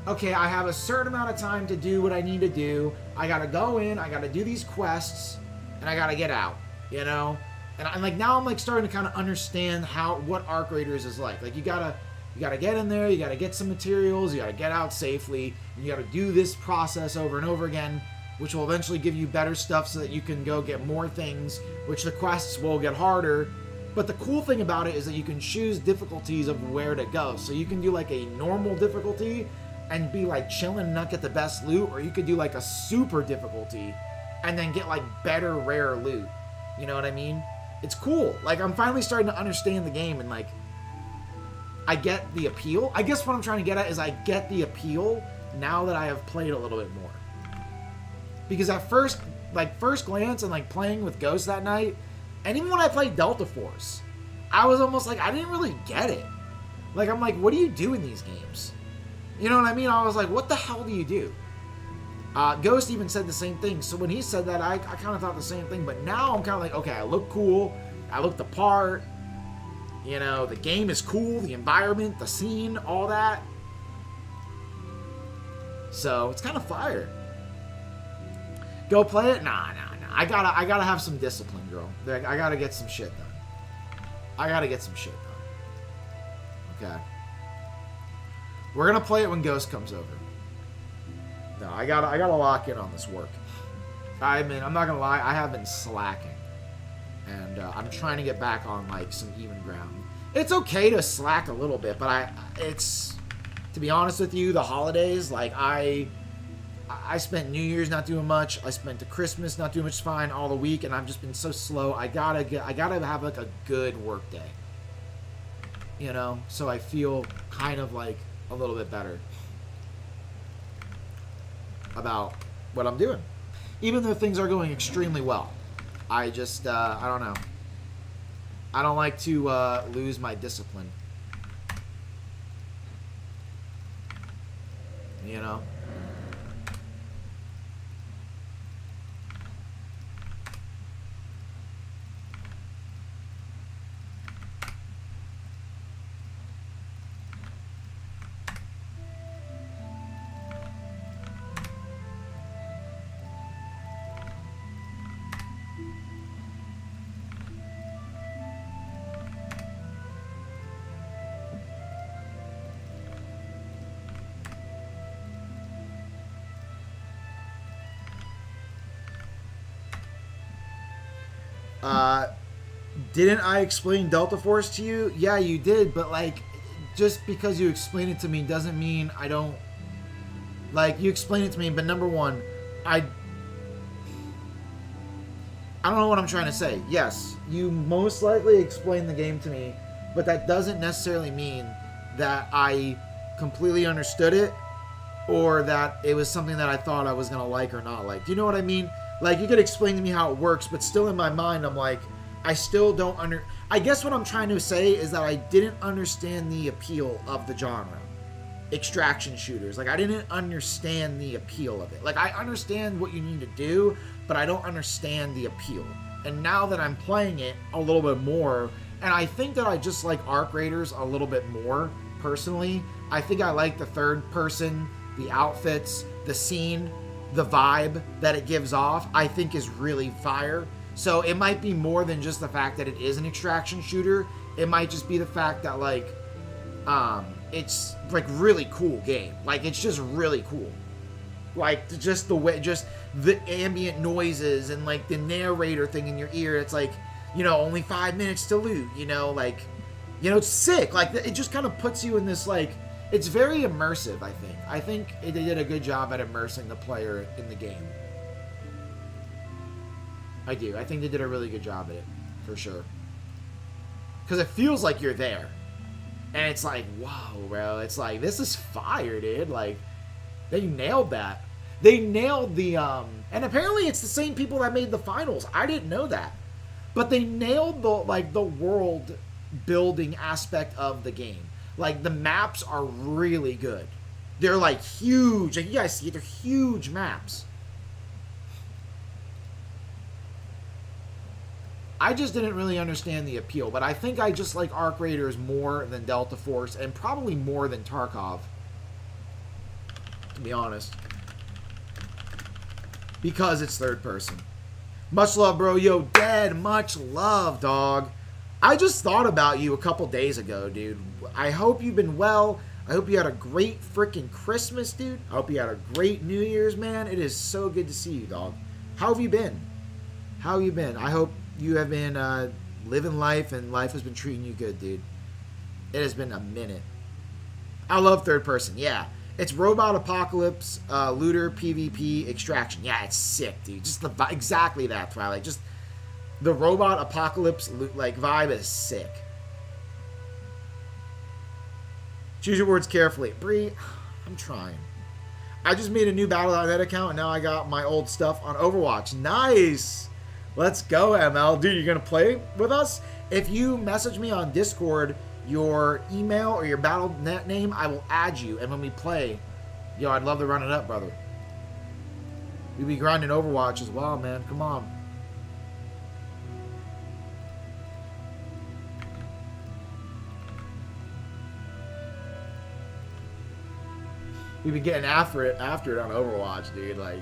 okay, I have a certain amount of time to do what I need to do. I gotta go in, I gotta do these quests, and I gotta get out, you know? And I'm like, now I'm like starting to kind of understand what Arc Raiders is like. Like you gotta get in there, you gotta get some materials, you gotta get out safely, and you gotta do this process over and over again, which will eventually give you better stuff so that you can go get more things, which the quests will get harder. But the cool thing about it is that you can choose difficulties of where to go. So you can do like a normal difficulty and be like chilling and not get the best loot, or you could do like a super difficulty and then get like better rare loot. You know what I mean? It's cool. Like I'm finally starting to understand the game, and like I get the appeal. I guess what I'm trying to get at is I get the appeal now that I have played a little bit more. Because at first glance and like playing with Ghost that night, and even when I played Delta Force, I was almost like, I didn't really get it. Like, I'm like, what do you do in these games? You know what I mean? I was like, what the hell do you do? Ghost even said the same thing. So when he said that, I kind of thought the same thing. But now I'm kind of like, okay, I look cool. I look the part. You know, the game is cool. The environment, the scene, all that. So it's kind of fire. Go play it? Nah. I gotta have some discipline, girl. I gotta get some shit done. Okay. We're gonna play it when Ghost comes over. No, I gotta lock in on this work. I mean, I'm not gonna lie, I have been slacking, and I'm trying to get back on like some even ground. It's okay to slack a little bit, but it's to be honest with you, the holidays, like I spent New Year's not doing much. I spent the Christmas not doing much. Fine all the week, and I've just been so slow. I gotta have like a good work day, you know, so I feel kind of like a little bit better about what I'm doing, even though things are going extremely well. I just I don't know. I don't like to lose my discipline, you know. Didn't I explain Delta Force to you? Yeah, you did, but like, just because you explain it to me doesn't mean I don't, like, you explain it to me, but number one, I don't know what I'm trying to say. Yes, you most likely explained the game to me, but that doesn't necessarily mean that I completely understood it, or that it was something that I thought I was going to like or not like. Do you know what I mean? Like, you could explain to me how it works, but still in my mind, I'm like, I still don't I guess what I'm trying to say is that I didn't understand the appeal of the genre. Extraction shooters. Like, I didn't understand the appeal of it. Like, I understand what you need to do, but I don't understand the appeal. And now that I'm playing it a little bit more, and I think that I just like Arc Raiders a little bit more, personally. I think I like the third person, the outfits, the scene, the vibe that it gives off, I think is really fire. So it might be more than just the fact that it is an extraction shooter. It might just be the fact that, like, it's, like, really cool game. Like, it's just really cool. Like, just the way, just the ambient noises and, like, the narrator thing in your ear. It's like, you know, only 5 minutes to loot, you know, like, you know, it's sick. Like, it just kind of puts you in this, like, it's very immersive, I think. I think they did a good job at immersing the player in the game. I do. I think they did a really good job at it, for sure. Because it feels like you're there. And it's like, wow, bro. It's like, this is fire, dude. Like, they nailed that. They nailed the, and apparently it's the same people that made the finals. I didn't know that. But they nailed the world building aspect of the game. Like, the maps are really good. They're like huge. Like, you guys see, they're huge maps. I just didn't really understand the appeal, but I think I just like Arc Raiders more than Delta Force, and probably more than Tarkov, to be honest. Because it's third person. Much love, bro. Yo, Dead, much love, dog. I just thought about you a couple days ago, dude. I hope you've been well. I hope you had a great freaking Christmas, dude. I hope you had a great New Year's, man. It is so good to see you, dog. How have you been? How have you been? I hope you have been living life, and life has been treating you good, dude. It has been a minute. I love third person. Yeah. It's robot apocalypse, looter, PvP, extraction. Yeah, it's sick, dude. Just exactly that, Twilight. Just the robot apocalypse like vibe is sick. Choose your words carefully. Bree, I'm trying. I just made a new Battle.net account, and now I got my old stuff on Overwatch. Nice! Let's go, ML. Dude, you're going to play with us? If you message me on Discord your email or your Battle.net name, I will add you. And when we play, yo, I'd love to run it up, brother. We be grinding Overwatch as well, man. Come on. We be getting after it on Overwatch, dude. Like,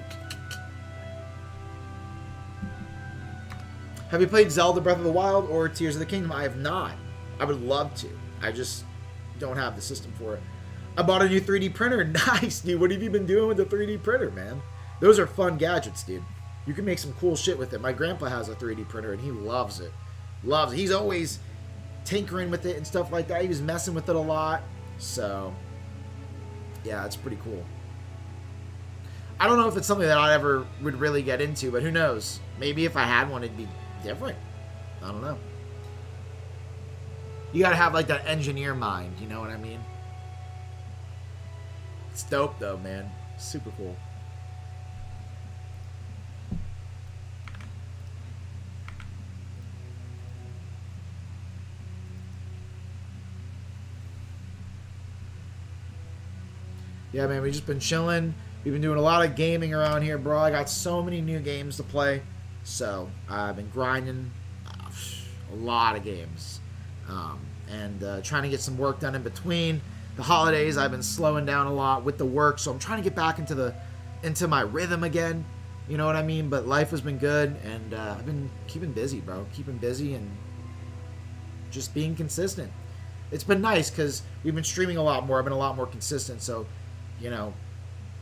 have you played Zelda Breath of the Wild or Tears of the Kingdom? I have not. I would love to. I just don't have the system for it. I bought a new 3D printer. Nice, dude. What have you been doing with the 3D printer, man? Those are fun gadgets, dude. You can make some cool shit with it. My grandpa has a 3D printer, and he loves it. Loves it. He's always tinkering with it and stuff like that. He was messing with it a lot. So, yeah, it's pretty cool. I don't know if it's something that I ever would really get into, but who knows? Maybe if I had one, it'd be different. I don't know. You gotta have, like, that engineer mind, you know what I mean? It's dope, though, man. Super cool. Yeah, man, we've just been chilling. We've been doing a lot of gaming around here, bro. I got so many new games to play. So, I've been grinding a lot of games. And trying to get some work done in between. The holidays, I've been slowing down a lot with the work, so I'm trying to get back into my rhythm again. You know what I mean? But life has been good, and I've been keeping busy, bro. Keeping busy and just being consistent. It's been nice because we've been streaming a lot more. I've been a lot more consistent, so, you know,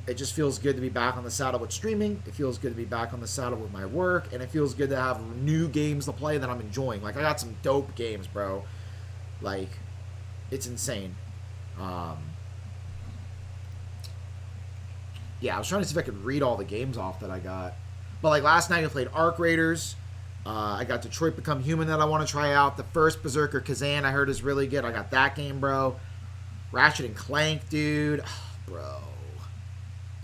it just feels good to be back on the saddle with streaming. It feels good to be back on the saddle with my work, and it feels good to have new games to play that I'm enjoying. Like, I got some dope games, bro. Like, it's insane. Yeah, I was trying to see if I could read all the games off that I got. But, like, last night I played Arc Raiders. I got Detroit Become Human that I want to try out. The first Berserker Kazan I heard is really good. I got that game, bro. Ratchet and Clank, dude. Oh, bro.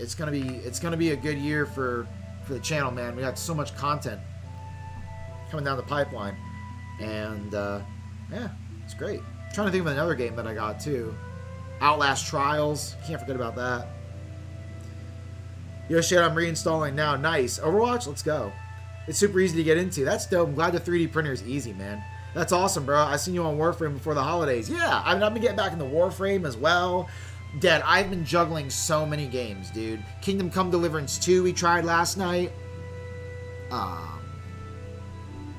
It's gonna be a good year for the channel, man. We got so much content coming down the pipeline. And, yeah, it's great. I'm trying to think of another game that I got, too. Outlast Trials. Can't forget about that. Yo, shit, I'm reinstalling now. Nice. Overwatch? Let's go. It's super easy to get into. That's dope. I'm glad the 3D printer is easy, man. That's awesome, bro. I seen you on Warframe before the holidays. Yeah, I've been getting back into Warframe as well. Dad, I've been juggling so many games, dude. Kingdom Come Deliverance 2 we tried last night.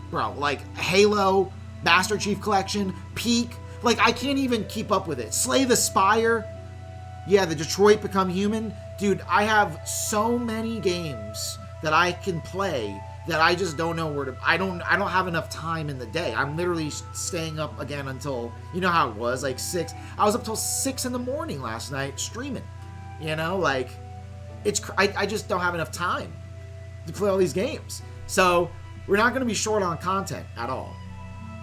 Bro, like Halo, Master Chief Collection, Peak. Like, I can't even keep up with it. Slay the Spire. Yeah, the Detroit Become Human. Dude, I have so many games that I can play that I just don't know where to. I don't have enough time in the day. I'm literally staying up again until, you know how it was, like 6. I was up till 6 in the morning last night streaming. You know, like, I just don't have enough time to play all these games. So we're not going to be short on content at all.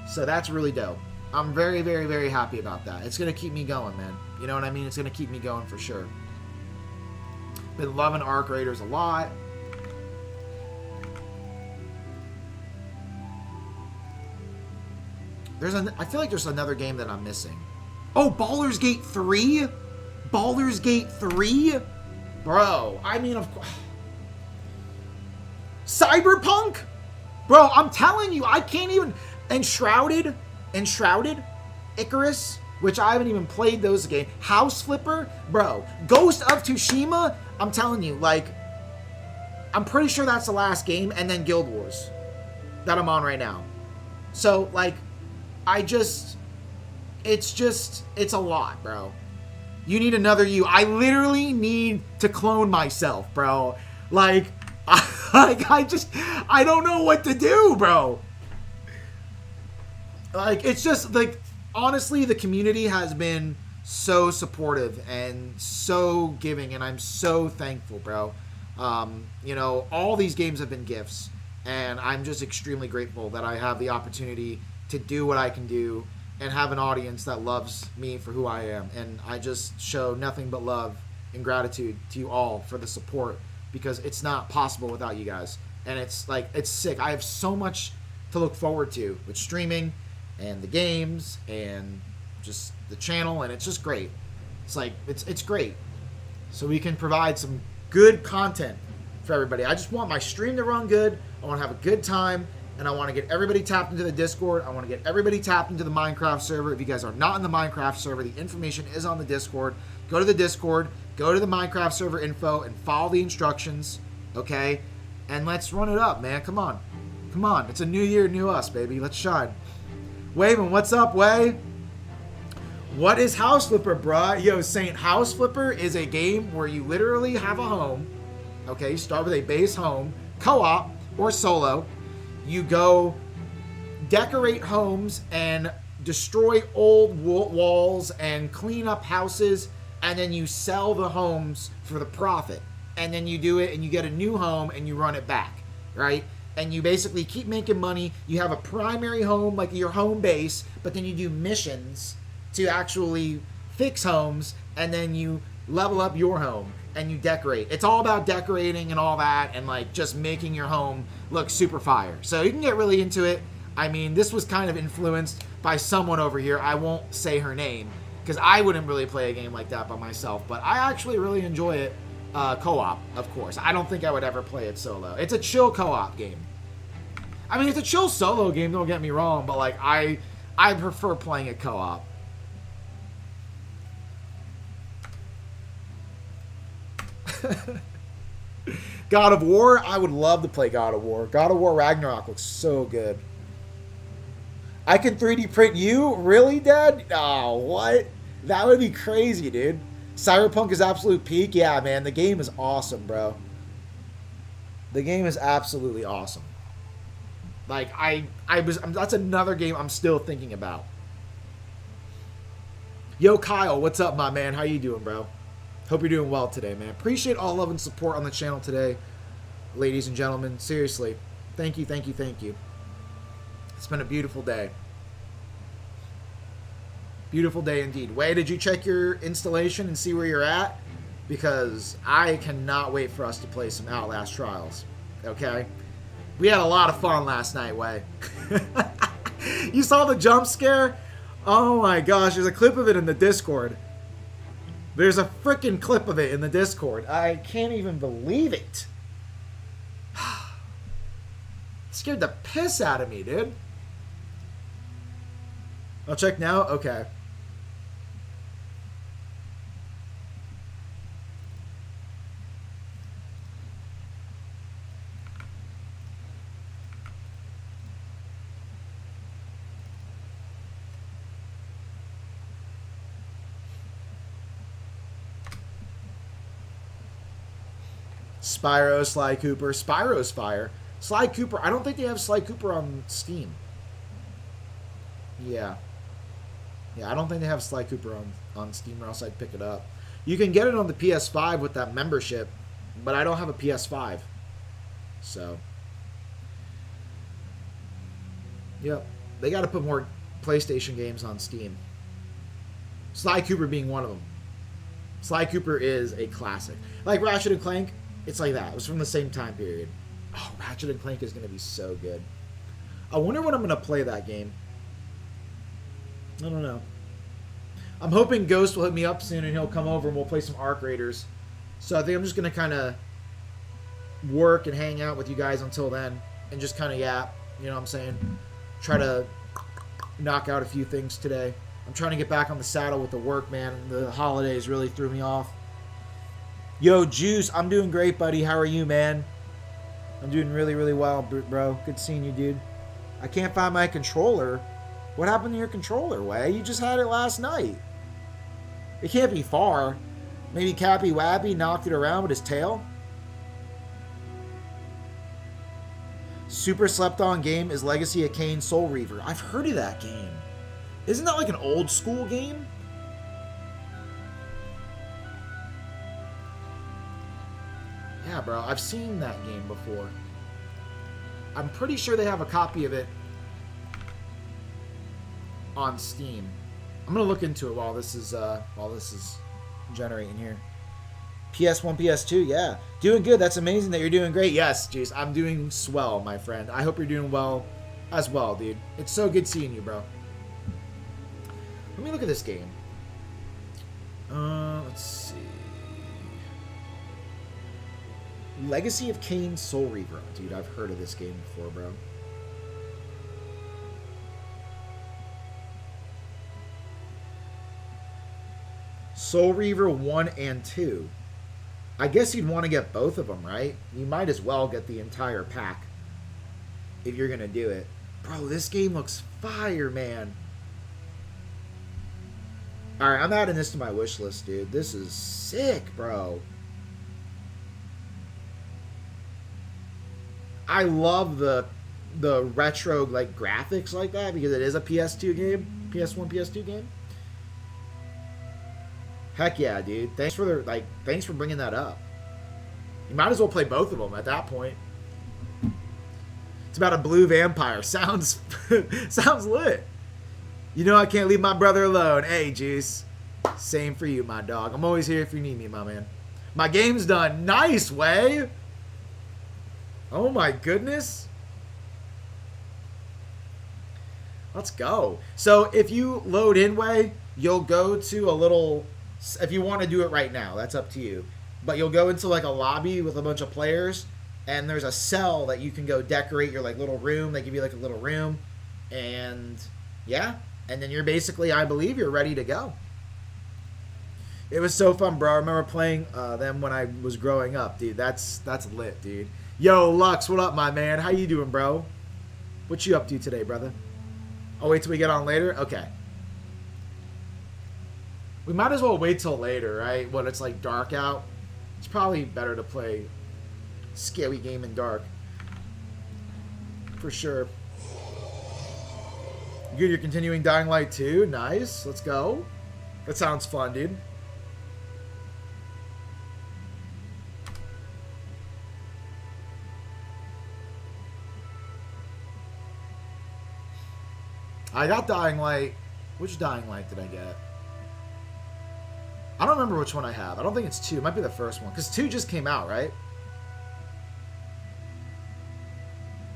So that's really dope. I'm very, very, very happy about that. It's going to keep me going, man. You know what I mean? It's going to keep me going for sure. Been loving Arc Raiders a lot. I feel like there's another game that I'm missing. Oh, Baldur's Gate 3? Baldur's Gate 3? Bro, I mean, of course. Cyberpunk? Bro, I'm telling you, I can't even... Enshrouded, Icarus, which I haven't even played those games. House Flipper? Bro, Ghost of Tsushima? I'm telling you, like... I'm pretty sure that's the last game, and then Guild Wars that I'm on right now. So, like, it's a lot, bro. You need another you. I literally need to clone myself, bro. Like, I don't know what to do, bro. Like, it's just, like, honestly, the community has been so supportive and so giving, and I'm so thankful, bro. You know, all these games have been gifts, and I'm just extremely grateful that I have the opportunity to do what I can do and have an audience that loves me for who I am. And I just show nothing but love and gratitude to you all for the support, because it's not possible without you guys. And it's like, it's sick. I have so much to look forward to with streaming and the games and just the channel, and it's just great. It's like, it's great. So we can provide some good content for everybody. I just want my stream to run good. I want to have a good time, and I want to get everybody tapped into the Discord. I want to get everybody tapped into the Minecraft server. If you guys are not in the Minecraft server, the information is on the Discord. Go to the Discord, go to the Minecraft server info, and follow the instructions, okay? And let's run it up, man. Come on. Come on. It's a new year, new us, baby. Let's shine. Wavin', what's up, Way? What is House Flipper, bruh? Yo, Saint, House Flipper is a game where you literally have a home. Okay, you start with a base home, co-op or solo. You go decorate homes and destroy old walls and clean up houses, and then you sell the homes for the profit. And then you do it and you get a new home and you run it back, right? And you basically keep making money. You have a primary home, like your home base, but then you do missions to actually fix homes, and then you level up your home and you decorate. It's all about decorating and all that, and like just making your home look super fire. So you can get really into it. I mean, this was kind of influenced by someone over here. I won't say her name because I wouldn't really play a game like that by myself, but I actually really enjoy it co-op, of course. I don't think I would ever play it solo. It's a chill co-op game. I mean, it's a chill solo game, don't get me wrong, but like I prefer playing it co-op. God of War, I would love to play God of War. God of War Ragnarok looks so good. I can 3D print you? Really, Dad? Oh, what? That would be crazy, dude. Cyberpunk is absolute peak? Yeah, man, the game is awesome, bro. The game is absolutely awesome. Like, that's another game I'm still thinking about. Yo, Kyle, what's up, my man? How you doing, bro? Hope you're doing well today, man. Appreciate all love and support on the channel today, ladies and gentlemen. Seriously, thank you, thank you, thank you. It's been a beautiful day. Beautiful day indeed. Way, did you check your installation and see where you're at? Because I cannot wait for us to play some Outlast Trials. Okay? We had a lot of fun last night, Way. You saw the jump scare? Oh my gosh, there's a clip of it in the Discord. There's a freaking clip of it in the Discord. I can't even believe it. It scared the piss out of me, dude. I'll check now? Okay. Spyro, Sly Cooper. Spyro's fire. Sly Cooper. I don't think they have Sly Cooper on Steam. Yeah. Yeah, I don't think they have Sly Cooper on Steam, or else I'd pick it up. You can get it on the PS5 with that membership, but I don't have a PS5. So. Yep. They got to put more PlayStation games on Steam. Sly Cooper being one of them. Sly Cooper is a classic. Like Ratchet & Clank, it's like that. It was from the same time period. Oh, Ratchet & Clank is going to be so good. I wonder when I'm going to play that game. I don't know. I'm hoping Ghost will hit me up soon and he'll come over and we'll play some Arc Raiders. So I think I'm just going to kind of work and hang out with you guys until then and just kind of yap. You know what I'm saying? Try to knock out a few things today. I'm trying to get back on the saddle with the work, man. The holidays really threw me off. Yo, Juice, I'm doing great, buddy. How are you, man? I'm doing really, really well, bro. Good seeing you, dude. I can't find my controller. What happened to your controller, Way? You just had it last night. It can't be far. Maybe Cappy Wappy knocked it around with his tail? Super slept on game is Legacy of Kain Soul Reaver. I've heard of that game. Isn't that like an old school game? Yeah, bro. I've seen that game before. I'm pretty sure they have a copy of it on Steam. I'm gonna look into it while this is generating here. PS1, PS2, yeah. Doing good. That's amazing that you're doing great. Yes, jeez. I'm doing swell, my friend. I hope you're doing well as well, dude. It's so good seeing you, bro. Let me look at this game. Let's see. Legacy of Kain Soul Reaver. Dude, I've heard of this game before, bro. Soul Reaver 1 and 2. I guess you'd want to get both of them, right? You might as well get the entire pack if you're going to do it. Bro, this game looks fire, man. Alright, I'm adding this to my wish list, dude. This is sick, bro. I love the retro like graphics like that because it is a PS2 game. PS1, PS2 game. Heck yeah, dude. Thanks for bringing that up. You might as well play both of them at that point. It's about a blue vampire. Sounds lit. You know I can't leave my brother alone. Hey, Juice. Same for you, my dog. I'm always here if you need me, my man. My game's done. Nice, Way. Oh my goodness. Let's go. So if you load in, Way, you'll go to a little... If you want to do it right now, that's up to you. But you'll go into like a lobby with a bunch of players, and there's a cell that you can go decorate your like little room. They give you like a little room, and yeah, and then you're basically, I believe, you're ready to go. It was so fun, bro. I remember playing them when I was growing up, dude. That's lit, dude. Yo, Lux, what up, my man? How you doing, bro? What you up to today, brother? I'll wait till we get on later. Okay. We might as well wait till later, right? When it's like dark out. It's probably better to play scary game in dark. For sure. Good, you're continuing Dying Light 2. Nice. Let's go. That sounds fun, dude. I got Dying Light. Which Dying Light did I get? I don't remember which one I have. I don't think it's 2. It might be the first one. Because 2 just came out, right?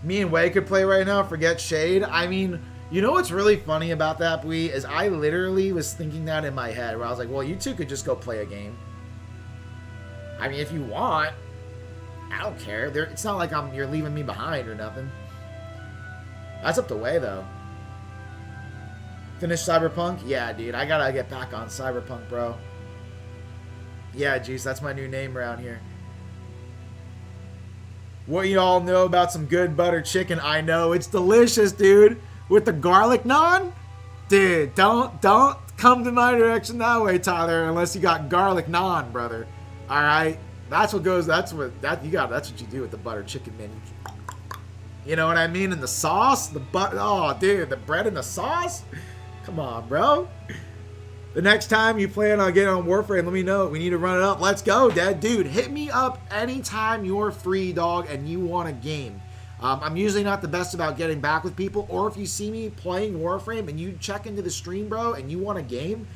Me and Way could play right now. Forget Shade. I mean, you know what's really funny about that, Bwee? Is I literally was thinking that in my head. Where I was like, well, you two could just go play a game. I mean, if you want. I don't care. It's not like you're leaving me behind or nothing. That's up to Way, though. Finish Cyberpunk? Yeah, dude. I gotta get back on Cyberpunk, bro. Yeah, jeez, that's my new name around here. What you all know about some good butter chicken? I know it's delicious, dude. With the garlic naan, dude. Don't come to my direction that way, Tyler, unless you got garlic naan, brother. All right, that's what goes. That's what you do with the butter chicken, man. You know what I mean? And the sauce, the butter. Oh, dude, the bread and the sauce. Come on, bro. The next time you plan on getting on Warframe, let me know. We need to run it up. Let's go, Dad. Dude, hit me up anytime you're free, dog, and you want a game. I'm usually not the best about getting back with people, or if you see me playing Warframe and you check into the stream, bro, and you want a game,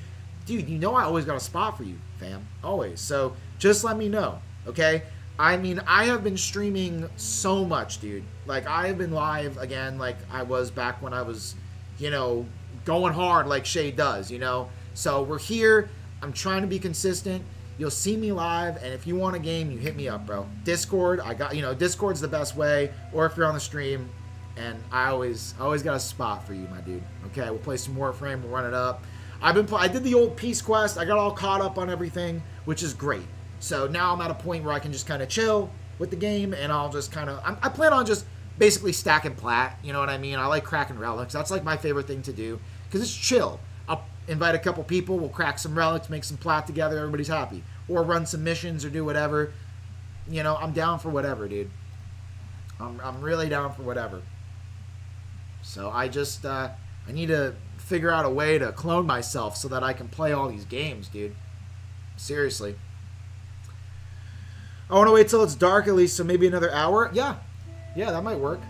dude, you know I always got a spot for you, fam. Always. So just let me know, okay? I mean, I have been streaming so much, dude. Like, I have been live again like I was back when I was you know, going hard like Shay does, you know. So we're here. I'm trying to be consistent. You'll see me live, and if you want a game, you hit me up, bro. Discord, I got, you know, Discord's the best way, or if you're on the stream, and I always got a spot for you, my dude. Okay, we'll play some Warframe, we'll run it up. I did the old Peace Quest, I got all caught up on everything, which is great. So now I'm at a point where I can just kind of chill with the game, and I'll just kind of, I plan on just basically stacking plat, you know what I mean? I like cracking relics, that's like my favorite thing to do, because it's chill. I'll invite a couple people, we'll crack some relics, make some plat together, everybody's happy. Or run some missions or do whatever. You know, I'm down for whatever, dude. I'm really down for whatever. So I just, I need to figure out a way to clone myself so that I can play all these games, dude. Seriously. I want to wait till it's dark at least, so maybe another hour. Yeah, that might work.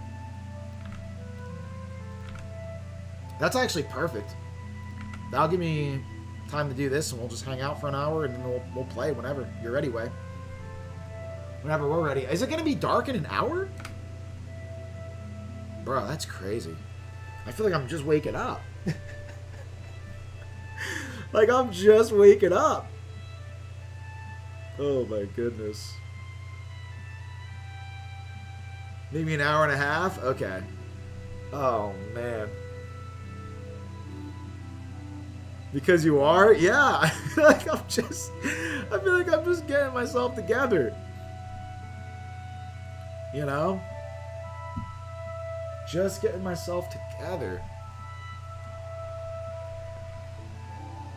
That's actually perfect. That'll give me time to do this, and we'll just hang out for an hour, and then we'll play whenever you're ready, Way. Whenever we're ready. Is it going to be dark in an hour? Bro, that's crazy. I feel like I'm just waking up. Like I'm just waking up. Oh my goodness. Maybe an hour and a half? Okay. Oh man. Because you are? Yeah. I feel like I'm just getting myself together. You know? Just getting myself together.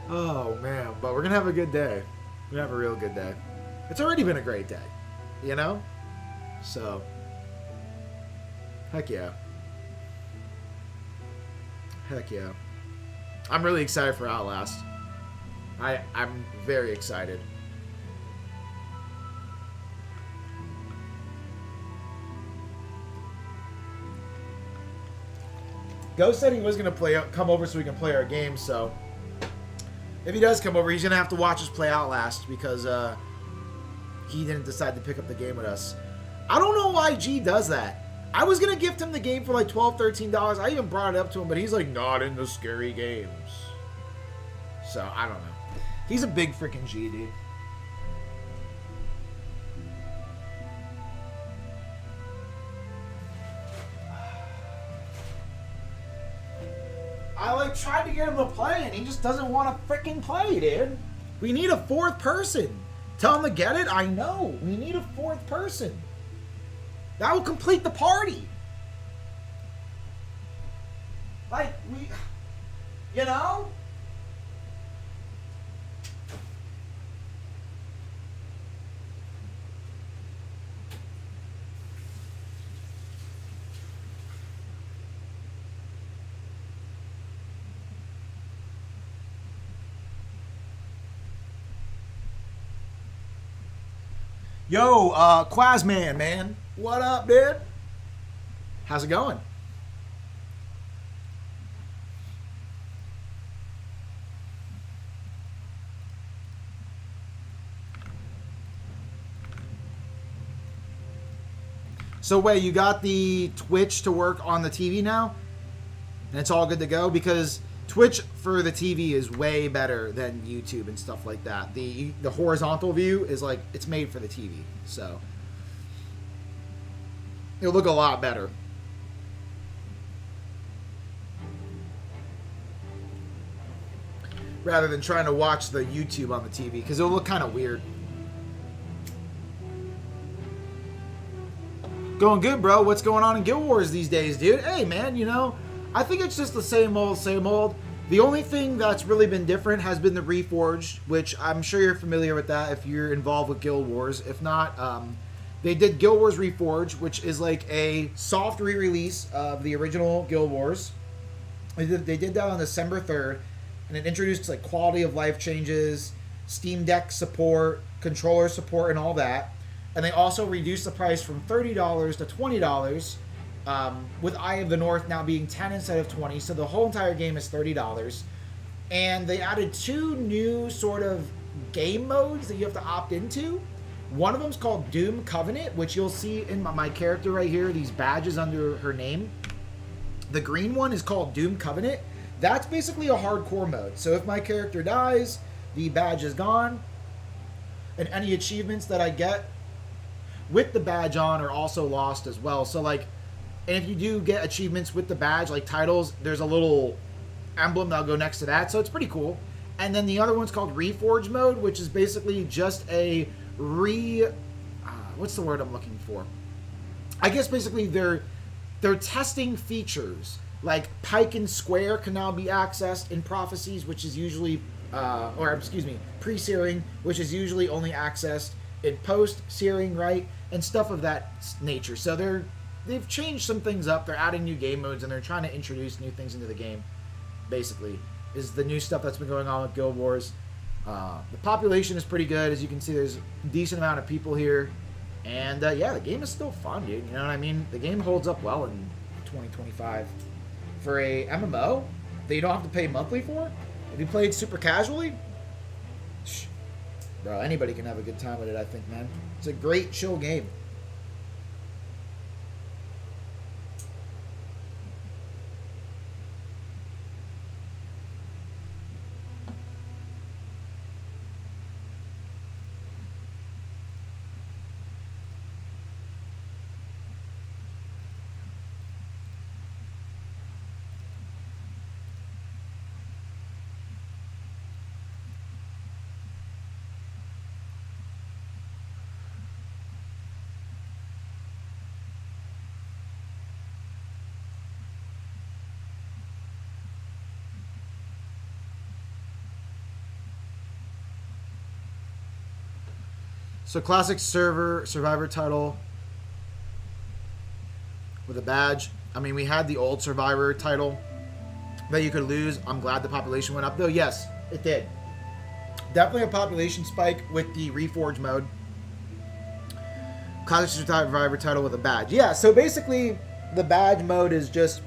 Oh man, but we're gonna have a good day. We're gonna have a real good day. It's already been a great day. You know? So heck yeah. Heck yeah. I'm really excited for Outlast. I'm very excited. Ghost said he was going to come over so we can play our game, so if he does come over, he's going to have to watch us play Outlast because he didn't decide to pick up the game with us. I don't know why G does that. I was going to gift him the game for like $12, $13. I even brought it up to him, but he's like, not into scary games. So, I don't know. He's a big freaking G, dude. I like tried to get him to play, and he just doesn't want to freaking play, dude. We need a fourth person. Tell him to get it? I know. We need a fourth person. That will complete the party. Like, you know? Yo, Quazman, man. What up, dude? How's it going? So wait, you got the Twitch to work on the TV now? And it's all good to go? Because Twitch for the TV is way better than YouTube and stuff like that. The horizontal view is like, it's made for the TV. So it'll look a lot better. Rather than trying to watch the YouTube on the TV, because it'll look kind of weird. Going good, bro. What's going on in Guild Wars these days, dude? Hey, man, you know, I think it's just the same old, same old. The only thing that's really been different has been the Reforged, which I'm sure you're familiar with that if you're involved with Guild Wars. If not, they did Guild Wars Reforged, which is like a soft re-release of the original Guild Wars. They did that on December 3rd, and it introduced like quality of life changes, Steam Deck support, controller support, and all that. And they also reduced the price from $30 to $20, with Eye of the North now being 10 instead of 20, so the whole entire game is $30. And they added 2 new sort of game modes that you have to opt into. One of them is called Doom Covenant, which you'll see in my character right here, these badges under her name. The green one is called Doom Covenant. That's basically a hardcore mode. So if my character dies, the badge is gone, and any achievements that I get with the badge on are also lost as well. So like, and if you do get achievements with the badge, like titles, there's a little emblem that'll go next to that. So it's pretty cool. And then the other one's called reforged mode, which is basically just a what's the word I'm looking for? I guess basically they're testing features. Like Pike and Square can now be accessed in Prophecies, which is usually, pre-searing, which is usually only accessed in post-searing, right? And stuff of that nature. So they've changed some things up. They're adding new game modes, and they're trying to introduce new things into the game, basically, is the new stuff that's been going on with Guild Wars. The population is pretty good. As you can see, there's a decent amount of people here. And, yeah, the game is still fun, dude. You know what I mean? The game holds up well in 2025. For a MMO that you don't have to pay monthly for, if you played super casually, bro, anybody can have a good time with it, I think, man. It's a great, chill game. So classic survivor title with a badge. I mean, we had the old survivor title that you could lose. I'm glad the population went up, though. Yes, it did. Definitely a population spike with the reforged mode. Classic survivor title with a badge. Yeah, so basically the badge mode is just,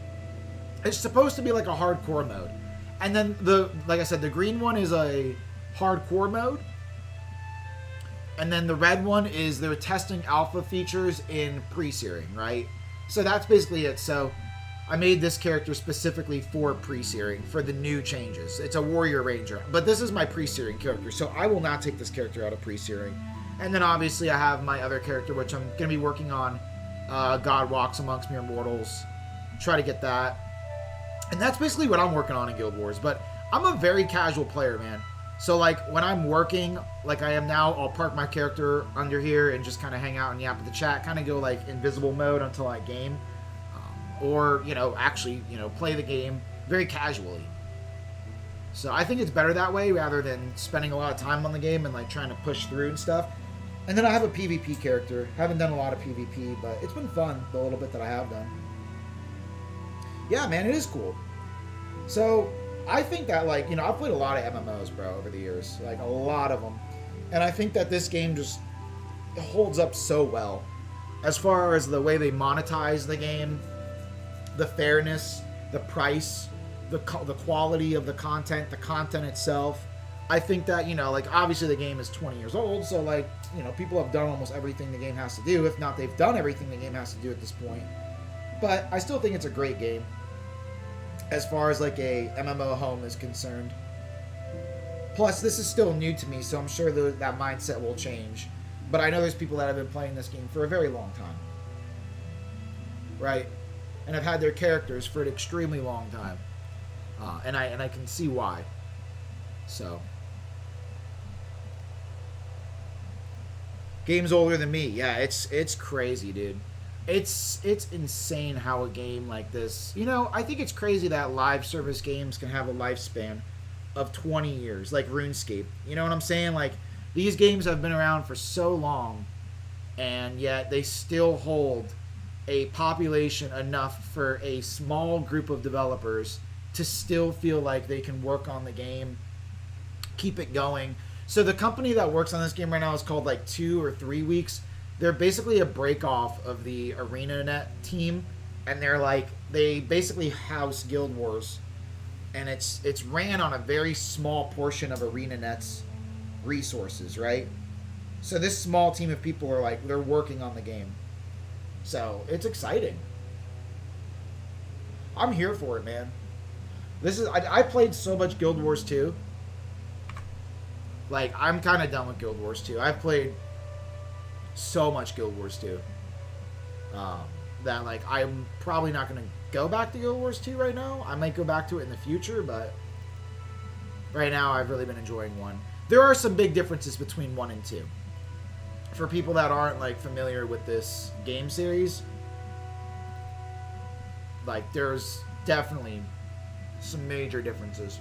it's supposed to be like a hardcore mode. And then like I said, the green one is a hardcore mode. And then the red one is they're testing alpha features in pre-searing, right? So that's basically it. So I made this character specifically for pre-searing, for the new changes. It's a warrior ranger. But this is my pre-searing character, so I will not take this character out of pre-searing. And then obviously I have my other character, which I'm going to be working on. God Walks Amongst Mere Mortals. Try to get that. And that's basically what I'm working on in Guild Wars. But I'm a very casual player, man. So, like, when I'm working, like I am now, I'll park my character under here and just kind of hang out and yap with the chat. Kind of go, like, invisible mode until I game. Or, you know, actually, you know, play the game very casually. So, I think it's better that way rather than spending a lot of time on the game and, like, trying to push through and stuff. And then I have a PvP character. Haven't done a lot of PvP, but it's been fun, the little bit that I have done. Yeah, man, it is cool. So I think that, like, you know, I've played a lot of MMOs, bro, over the years. Like, a lot of them. And I think that this game just holds up so well. As far as the way they monetize the game, the fairness, the price, the quality of the content itself. I think that, you know, like, obviously the game is 20 years old, so, like, you know, people have done almost everything the game has to do. If not, they've done everything the game has to do at this point. But I still think it's a great game. As far as, like, a MMO home is concerned. Plus, this is still new to me, so I'm sure that mindset will change. But I know there's people that have been playing this game for a very long time. Right? And have had their characters for an extremely long time. And I can see why. So. Game's older than me. Yeah, it's crazy, dude. It's insane how a game like this... You know, I think it's crazy that live service games can have a lifespan of 20 years, like RuneScape. You know what I'm saying? Like, these games have been around for so long, and yet they still hold a population enough for a small group of developers to still feel like they can work on the game, keep it going. So the company that works on this game right now is called, like, 2 or 3 Weeks. They're basically a break-off of the ArenaNet team, and they basically house Guild Wars, and it's ran on a very small portion of ArenaNet's resources, right? So this small team of people are, like, they're working on the game. So it's exciting. I'm here for it, man. This is I played so much Guild Wars 2. Like, I'm kind of done with Guild Wars 2. I've played so much Guild Wars 2 that, like, I'm probably not going to go back to Guild Wars 2 right now. I might go back to it in the future, but right now I've really been enjoying 1. There are some big differences between 1 and 2. For people that aren't, like, familiar with this game series, like, there's definitely some major differences.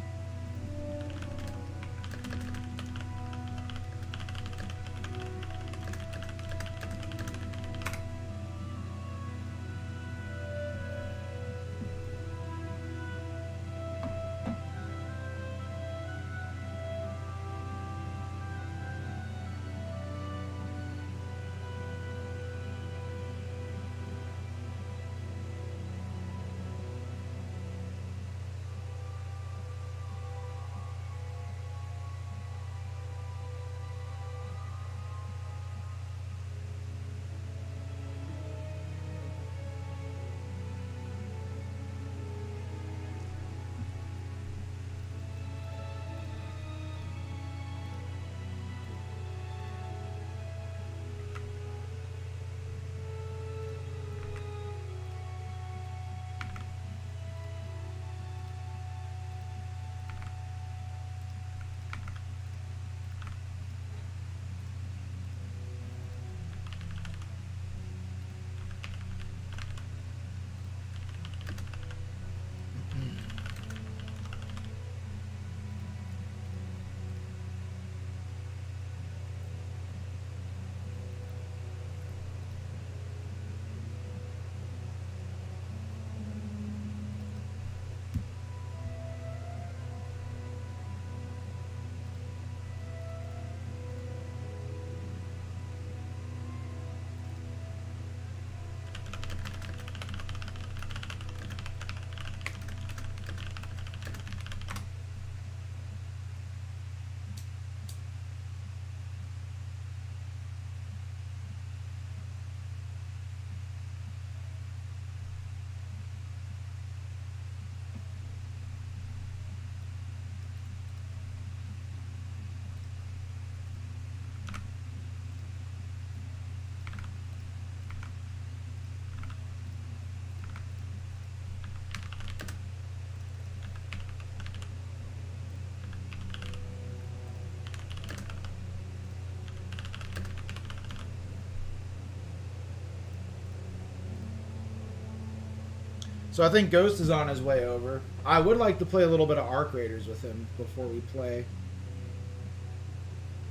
So I think Ghost is on his way over. I would like to play a little bit of Arc Raiders with him before we play.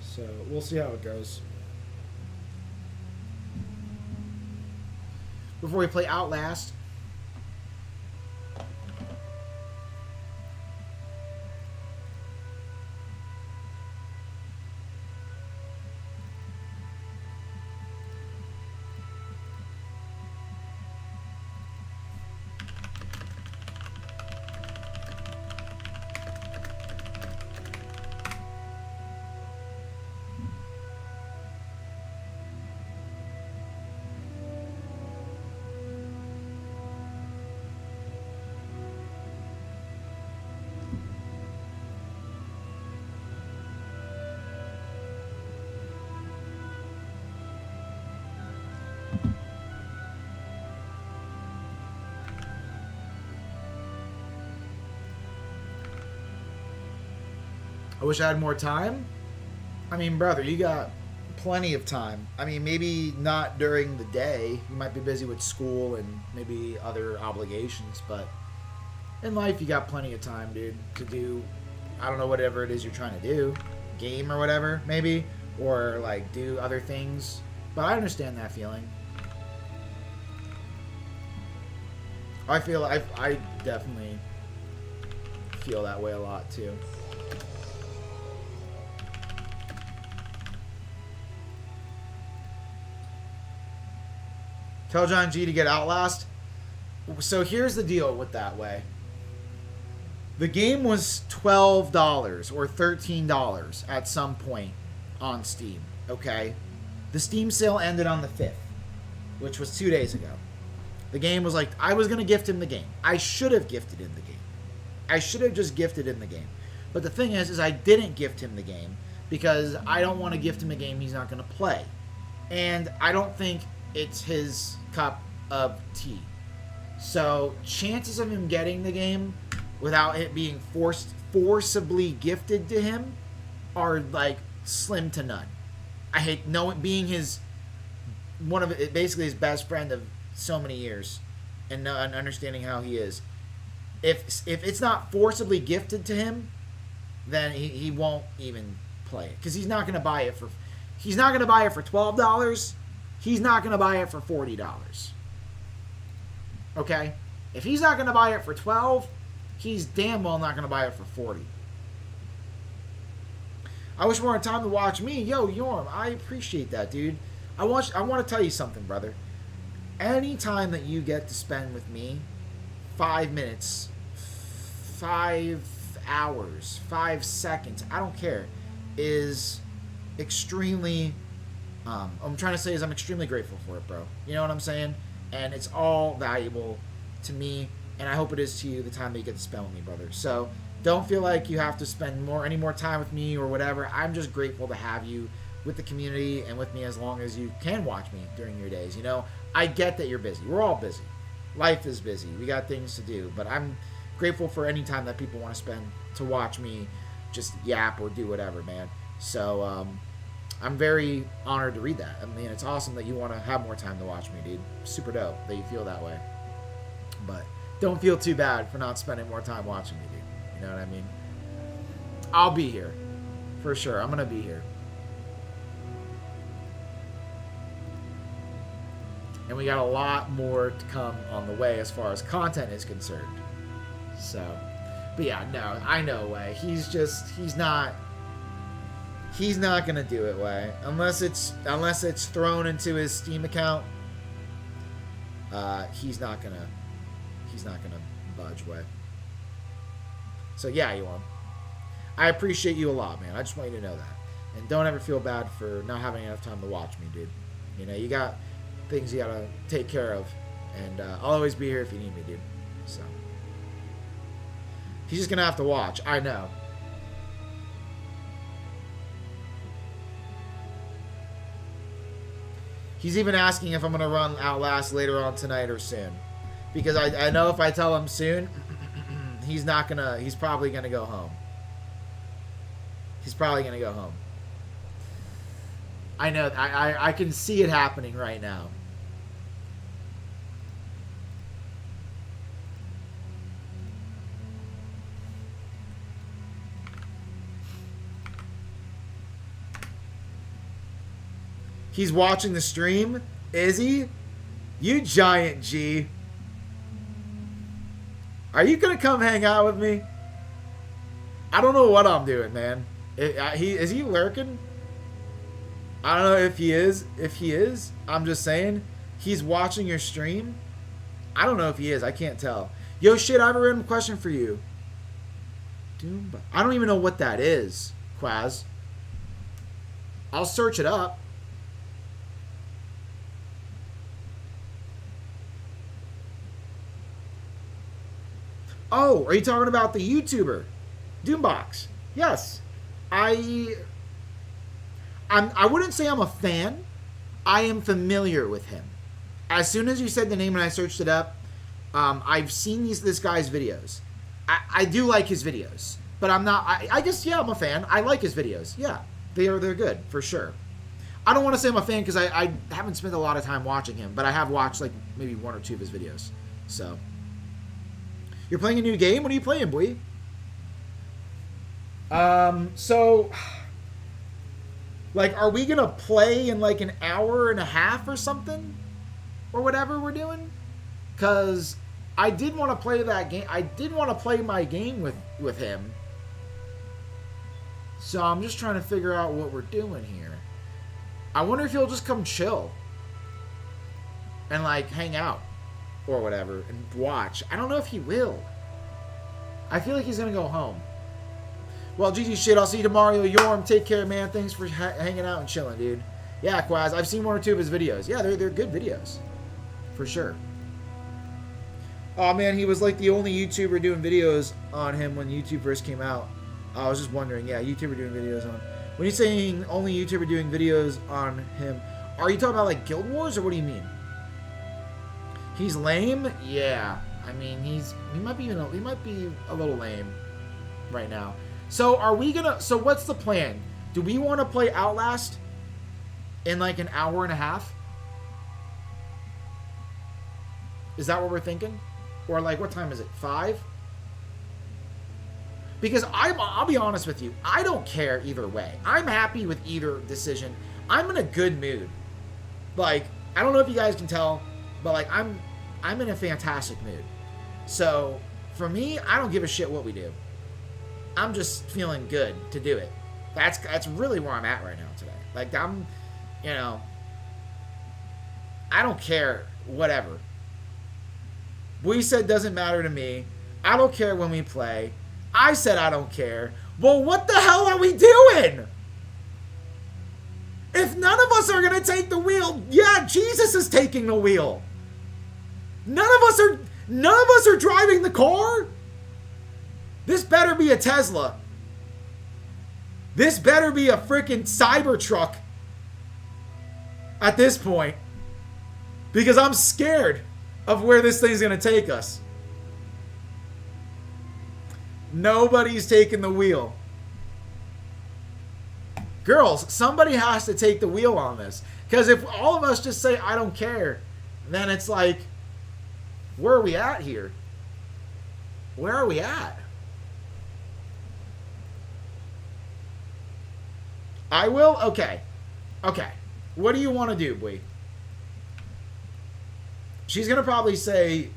So we'll see how it goes. Before we play Outlast. I wish I had more time. I mean, brother, you got plenty of time. I mean, maybe not during the day. You might be busy with school and maybe other obligations, but in life, you got plenty of time, dude, to do, I don't know, whatever it is you're trying to do. Game or whatever, maybe. Or, like, do other things. But I understand that feeling. I definitely feel that way a lot, too. Tell John G to get Outlast. So here's the deal with that way. The game was $12 or $13 at some point on Steam, okay? The Steam sale ended on the 5th, which was 2 days ago. The game was like, I was going to gift him the game. I should have gifted him the game. I should have just gifted him the game. But the thing is I didn't gift him the game because I don't want to gift him a game he's not going to play. And I don't think it's his cup of tea. So chances of him getting the game without it being forcibly gifted to him are like slim to none. I hate knowing being basically his best friend of so many years and understanding how he is. If it's not forcibly gifted to him, then he won't even play it because he's not going to buy it for $12. He's not going to buy it for $40. Okay? If he's not going to buy it for $12, he's damn well not going to buy it for $40. I wish more time to watch me. Yo, Yorm, I appreciate that, dude. I want to tell you something, brother. Anytime that you get to spend with me 5 minutes, 5 hours, 5 seconds, I don't care, is extremely, I'm trying to say is I'm extremely grateful for it, bro. You know what I'm saying? And it's all valuable to me, and I hope it is to you the time that you get to spend with me, brother. So don't feel like you have to spend any more time with me or whatever. I'm just grateful to have you with the community and with me as long as you can watch me during your days. You know, I get that you're busy. We're all busy. Life is busy. We got things to do. But I'm grateful for any time that people want to spend to watch me just yap or do whatever, man. So I'm very honored to read that. I mean, it's awesome that you want to have more time to watch me, dude. Super dope that you feel that way. But don't feel too bad for not spending more time watching me, dude. You know what I mean? I'll be here. For sure. I'm going to be here. And we got a lot more to come on the way as far as content is concerned. So, but yeah, no, I know way. He's not gonna do it way. Unless it's thrown into his Steam account. He's not gonna budge way. So yeah, you are. I appreciate you a lot, man. I just want you to know that. And don't ever feel bad for not having enough time to watch me, dude. You know, you got things you gotta take care of, and I'll always be here if you need me, dude. So he's just gonna have to watch. I know. He's even asking if I'm gonna run Outlast later on tonight or soon, because I know if I tell him soon, he's probably gonna go home. He's probably gonna go home. I know. I can see it happening right now. He's watching the stream? Is he? You giant G. Are you going to come hang out with me? I don't know what I'm doing, man. Is he lurking? I don't know if he is. If he is, I'm just saying. He's watching your stream. I don't know if he is. I can't tell. Yo, shit, I have a random question for you. I don't even know what that is, Quaz. I'll search it up. Oh, are you talking about the YouTuber? Doombox. Yes. I wouldn't say I'm a fan. I am familiar with him. As soon as you said the name and I searched it up, I've seen this guy's videos. I do like his videos, but I'm not. I guess yeah, I'm a fan. I like his videos. Yeah, they're good for sure. I don't want to say I'm a fan because I haven't spent a lot of time watching him, but I have watched like maybe 1 or 2 of his videos. So you're playing a new game. What are you playing, boy? So, like, are we gonna play in like an hour and a half or something, or whatever we're doing? Cause I did want to play that game. I did want to play my game with him. So I'm just trying to figure out what we're doing here. I wonder if he'll just come chill and like hang out or whatever and watch. I don't know if he will. I feel like he's gonna go home. Well, GG shit, I'll see you tomorrow. Yorm, take care, man. Thanks for hanging out and chilling, dude. Yeah, Quaz, I've seen 1 or 2 of his videos. Yeah, they're good videos. For sure. Oh man, he was like the only YouTuber doing videos on him when YouTube first came out. I was just wondering, yeah, YouTuber doing videos on. When you're saying only YouTuber doing videos on him, are you talking about like Guild Wars or what do you mean? He's lame? Yeah. I mean, he might be a little lame right now. So so what's the plan? Do we want to play Outlast in like an hour and a half? Is that what we're thinking? Or like, what time is it? 5? Because I'll be honest with you, I don't care either way. I'm happy with either decision. I'm in a good mood. Like, I don't know if you guys can tell, but like I'm in a fantastic mood. So for me, I don't give a shit what we do. I'm just feeling good to do it. That's really where I'm at right now today. Like I don't care, whatever. We said doesn't matter to me. I don't care when we play. I said I don't care. Well, what the hell are we doing? If none of us are going to take the wheel, yeah, Jesus is taking the wheel. None of us are driving the car. This better be a Tesla. This better be a freaking Cybertruck at this point. Because I'm scared of where this thing's going to take us. Nobody's taking the wheel. Girls, somebody has to take the wheel on this. Because if all of us just say, I don't care, then it's like, where are we at here? Where are we at? I will? Okay. Okay. What do you want to do, Bui? She's going to probably say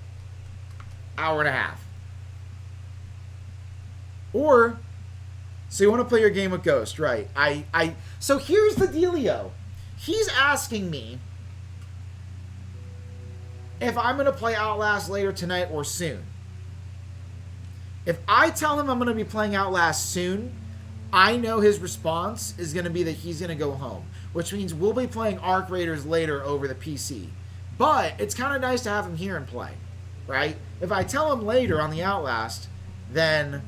hour and a half. Or, so you want to play your game with Ghost, right? So here's the dealio. He's asking me if I'm going to play Outlast later tonight or soon. If I tell him I'm going to be playing Outlast soon, I know his response is going to be that he's going to go home. Which means we'll be playing Arc Raiders later over the PC. But it's kind of nice to have him here and play, right? If I tell him later on the Outlast, then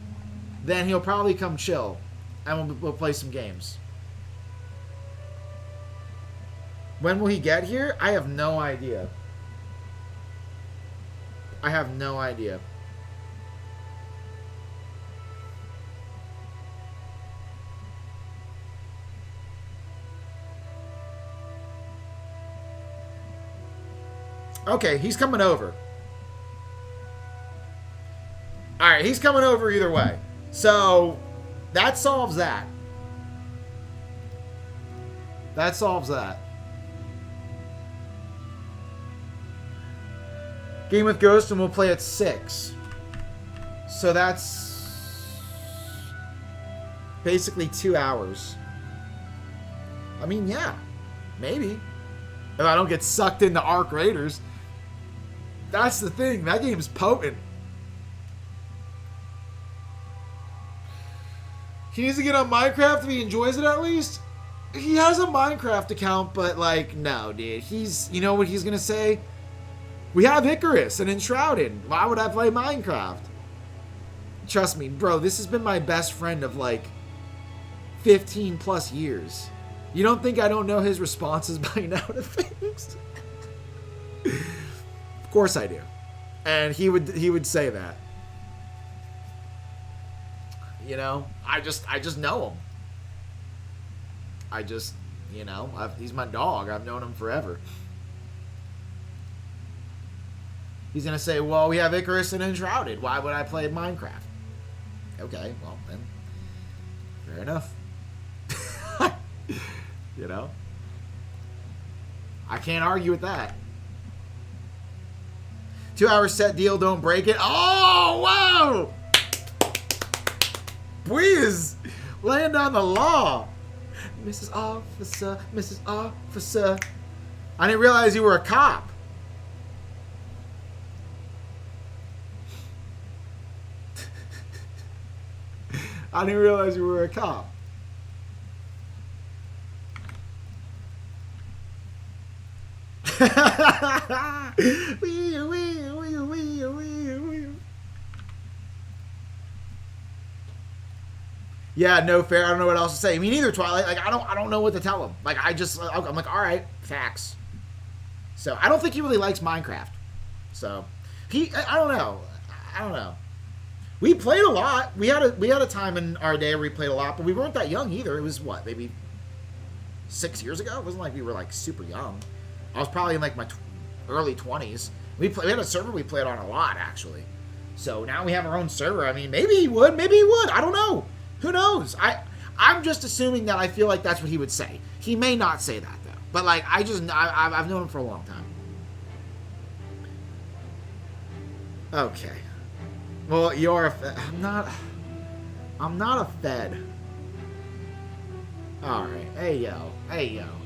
he'll probably come chill, and we'll play some games. When will he get here? I have no idea. I have no idea. Okay, he's coming over. Alright, he's coming over either way. So, that solves that. That solves that. Game with Ghost, and we'll play at 6. So that's basically 2 hours. I mean, yeah. Maybe. If I don't get sucked into Arc Raiders. That's the thing. That game's potent. He needs to get on Minecraft if he enjoys it at least. He has a Minecraft account, but like, no, dude. You know what he's gonna say? We have Icarus and Enshrouded. Why would I play Minecraft? Trust me, bro, this has been my best friend of like 15 plus years. You don't think I don't know his responses by now to things? Of course I do. And he would say that. You know, I just know him. He's my dog. I've known him forever. He's going to say, well, we have Icarus and Enshrouded. Why would I play Minecraft? Okay, well, then, fair enough. You know? I can't argue with that. 2-hour set deal, don't break it. Oh, whoa! Bui is laying down the law. Mrs. Officer, Mrs. Officer. I didn't realize you were a cop. I didn't realize you were a cop. Yeah, no fair. I don't know what else to say. Me neither, Twilight. Like, I don't know what to tell him. Like, I'm like, all right, facts. So I don't think he really likes Minecraft. So I don't know. I don't know. We played a lot. We had a time in our day where we played a lot, but we weren't that young either. It was what, maybe 6 years ago. It wasn't like we were like super young. I was probably in like my early 20s. We had a server we played on a lot actually. So now we have our own server. I mean, maybe he would. Maybe he would. I don't know. Who knows? I'm just assuming that I feel like that's what he would say. He may not say that though. But like I've known him for a long time. Okay. Well, you're I'm not a Fed. Alright. Hey, yo.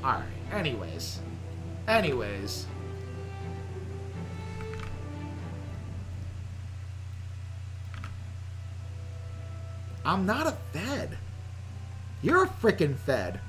Alright. Anyways. I'm not a Fed. You're a frickin' Fed.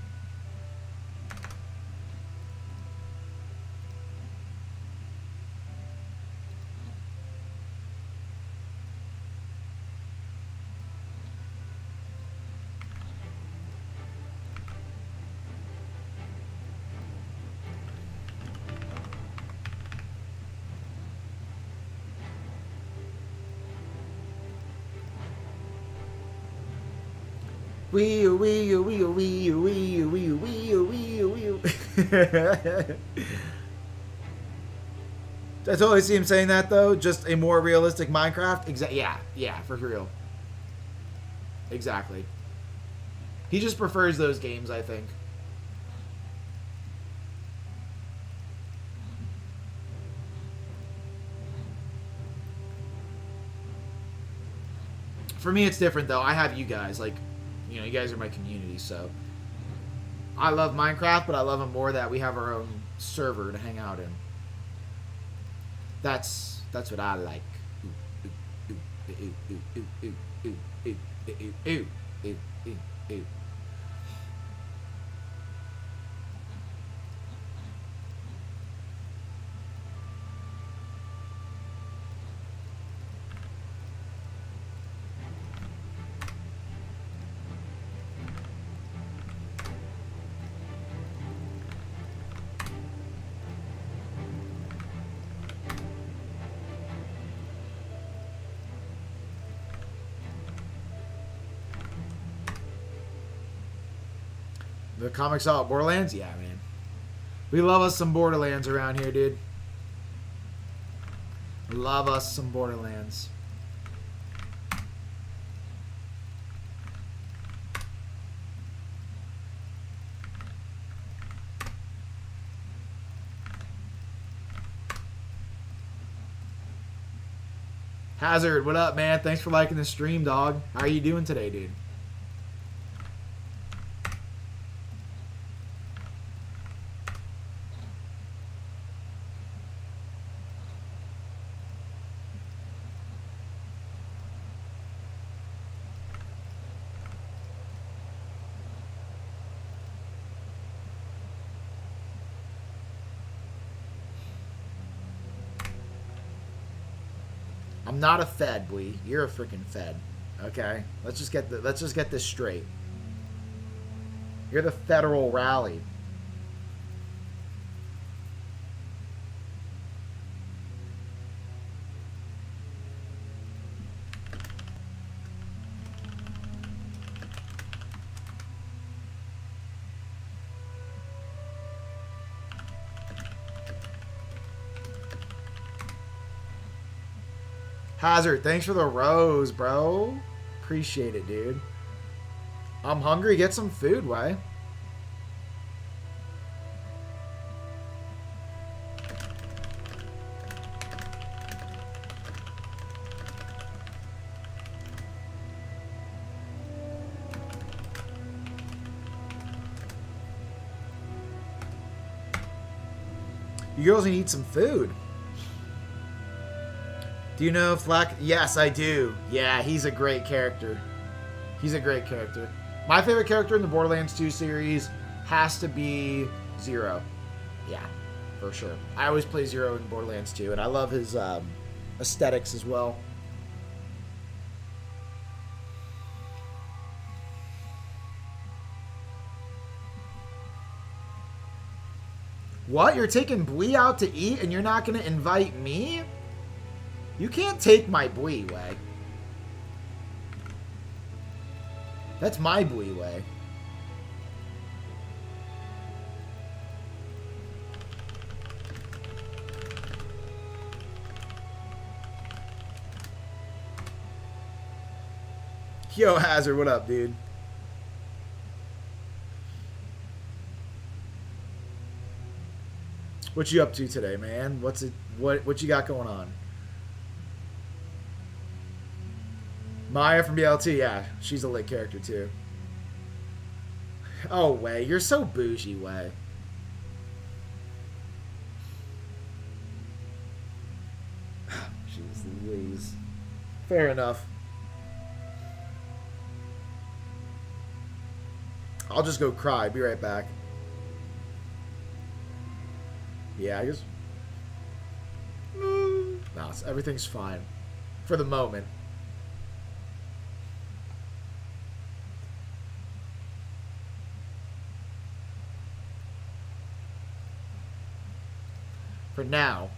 Wee. I totally see him saying that though. Just a more realistic Minecraft. Yeah, for real. Exactly. He just prefers those games, I think. For me, it's different though. I have you guys, like, you know, you guys are my community, so I love Minecraft, but I love it more that we have our own server to hang out in. That's what I like. The comics out Borderlands? Yeah, man. We love us some Borderlands around here, dude. Love us some Borderlands. Hazard, what up, man? Thanks for liking the stream, dog. How are you doing today, dude? I'm not a Fed, boy. You're a freaking Fed. Okay? Let's just get this straight. You're the Federal Rally. Hazard, thanks for the rose, bro. Appreciate it, dude. I'm hungry. Get some food, why? You girls need some food. Do you know Flack? Yes, I do. Yeah, he's a great character. He's a great character. My favorite character in the Borderlands 2 series has to be Zero. Yeah, for sure. I always play Zero in Borderlands 2, and I love his aesthetics as well. What? You're taking Bui out to eat and you're not going to invite me? You can't take my Bui way. That's my Bui way. Yo, Hazard, what up, dude? What you up to today, man? What you got going on? Maya from BLT, yeah, she's a lit character too. Oh, Way, you're so bougie, Way. Jeez Louise. Fair enough. I'll just go cry. Be right back. Yeah, I guess. No, everything's fine. For the moment. For now.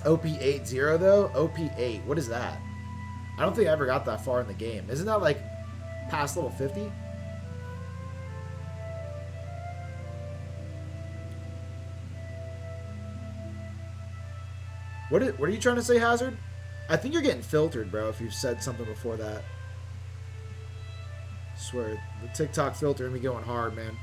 OP80 though? OP8. What is that? I don't think I ever got that far in the game. Isn't that like past level 50? What are you trying to say, Hazard? I think you're getting filtered, bro, if you've said something before that. I swear, the TikTok filtering me going hard, man.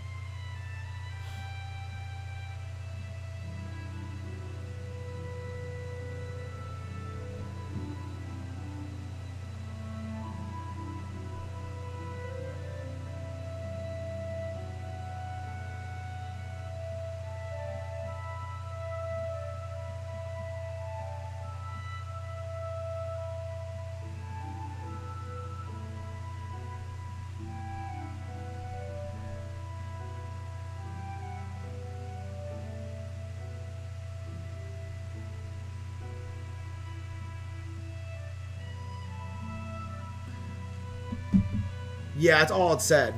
Yeah, that's all it said.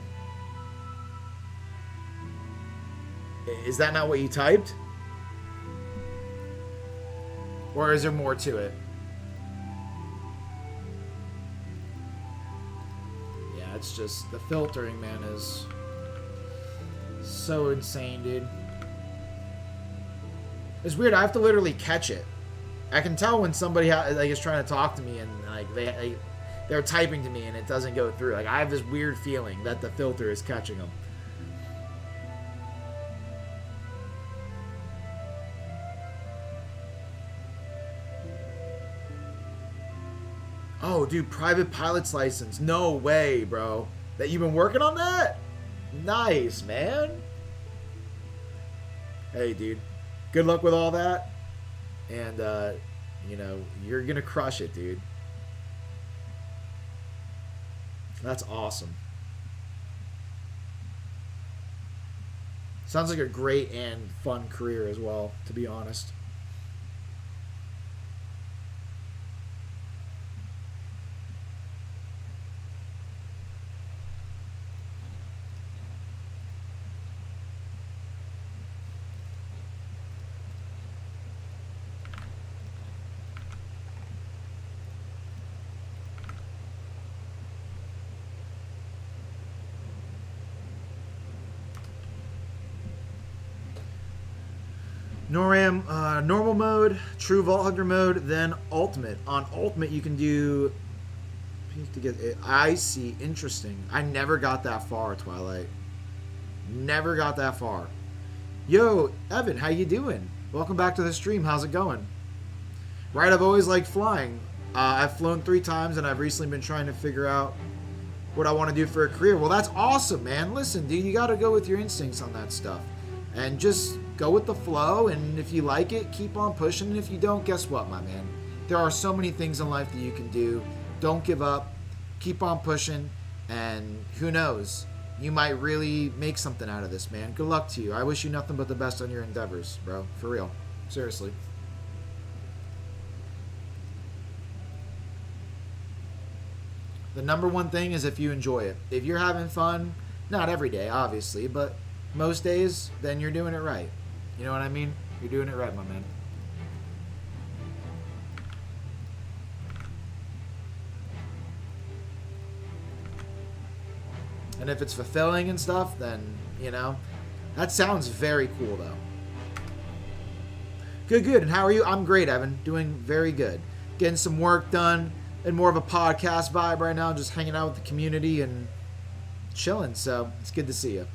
Is that not what you typed? Or is there more to it? Yeah, it's just the filtering, man, is so insane, dude. It's weird. I have to literally catch it. I can tell when somebody is trying to talk to me and like they're typing to me and it doesn't go through. Like I have this weird feeling that the filter is catching them. Oh, dude, private pilot's license. No way, bro. That you've been working on that? Nice, man. Hey, dude. Good luck with all that. And, you know, you're going to crush it, dude. That's awesome. Sounds like a great and fun career as well, to be honest. Noram, normal mode, true Vault Hunter mode, then ultimate. On ultimate, you can do. To get it. I see. Interesting. I never got that far, Twilight. Never got that far. Yo, Evan, how you doing? Welcome back to the stream. How's it going? Right, I've always liked flying. I've flown 3 times, and I've recently been trying to figure out what I want to do for a career. Well, that's awesome, man. Listen, dude, you got to go with your instincts on that stuff. And just go with the flow, and if you like it, keep on pushing, and if you don't, guess what, my man? There are so many things in life that you can do, Don't give up. Keep on pushing. And who knows? You might really make something out of this, man. Good luck to you. I wish you nothing but the best on your endeavors, bro. For real. Seriously. The number one thing is if you enjoy it. If you're having fun, not every day, obviously, but most days, then you're doing it right. You know what I mean? You're doing it right, my man. And if it's fulfilling and stuff, then, you know, that sounds very cool, though. Good. And how are you? I'm great, Evan. Doing very good. Getting some work done and more of a podcast vibe right now. Just hanging out with the community and chilling. So it's good to see you.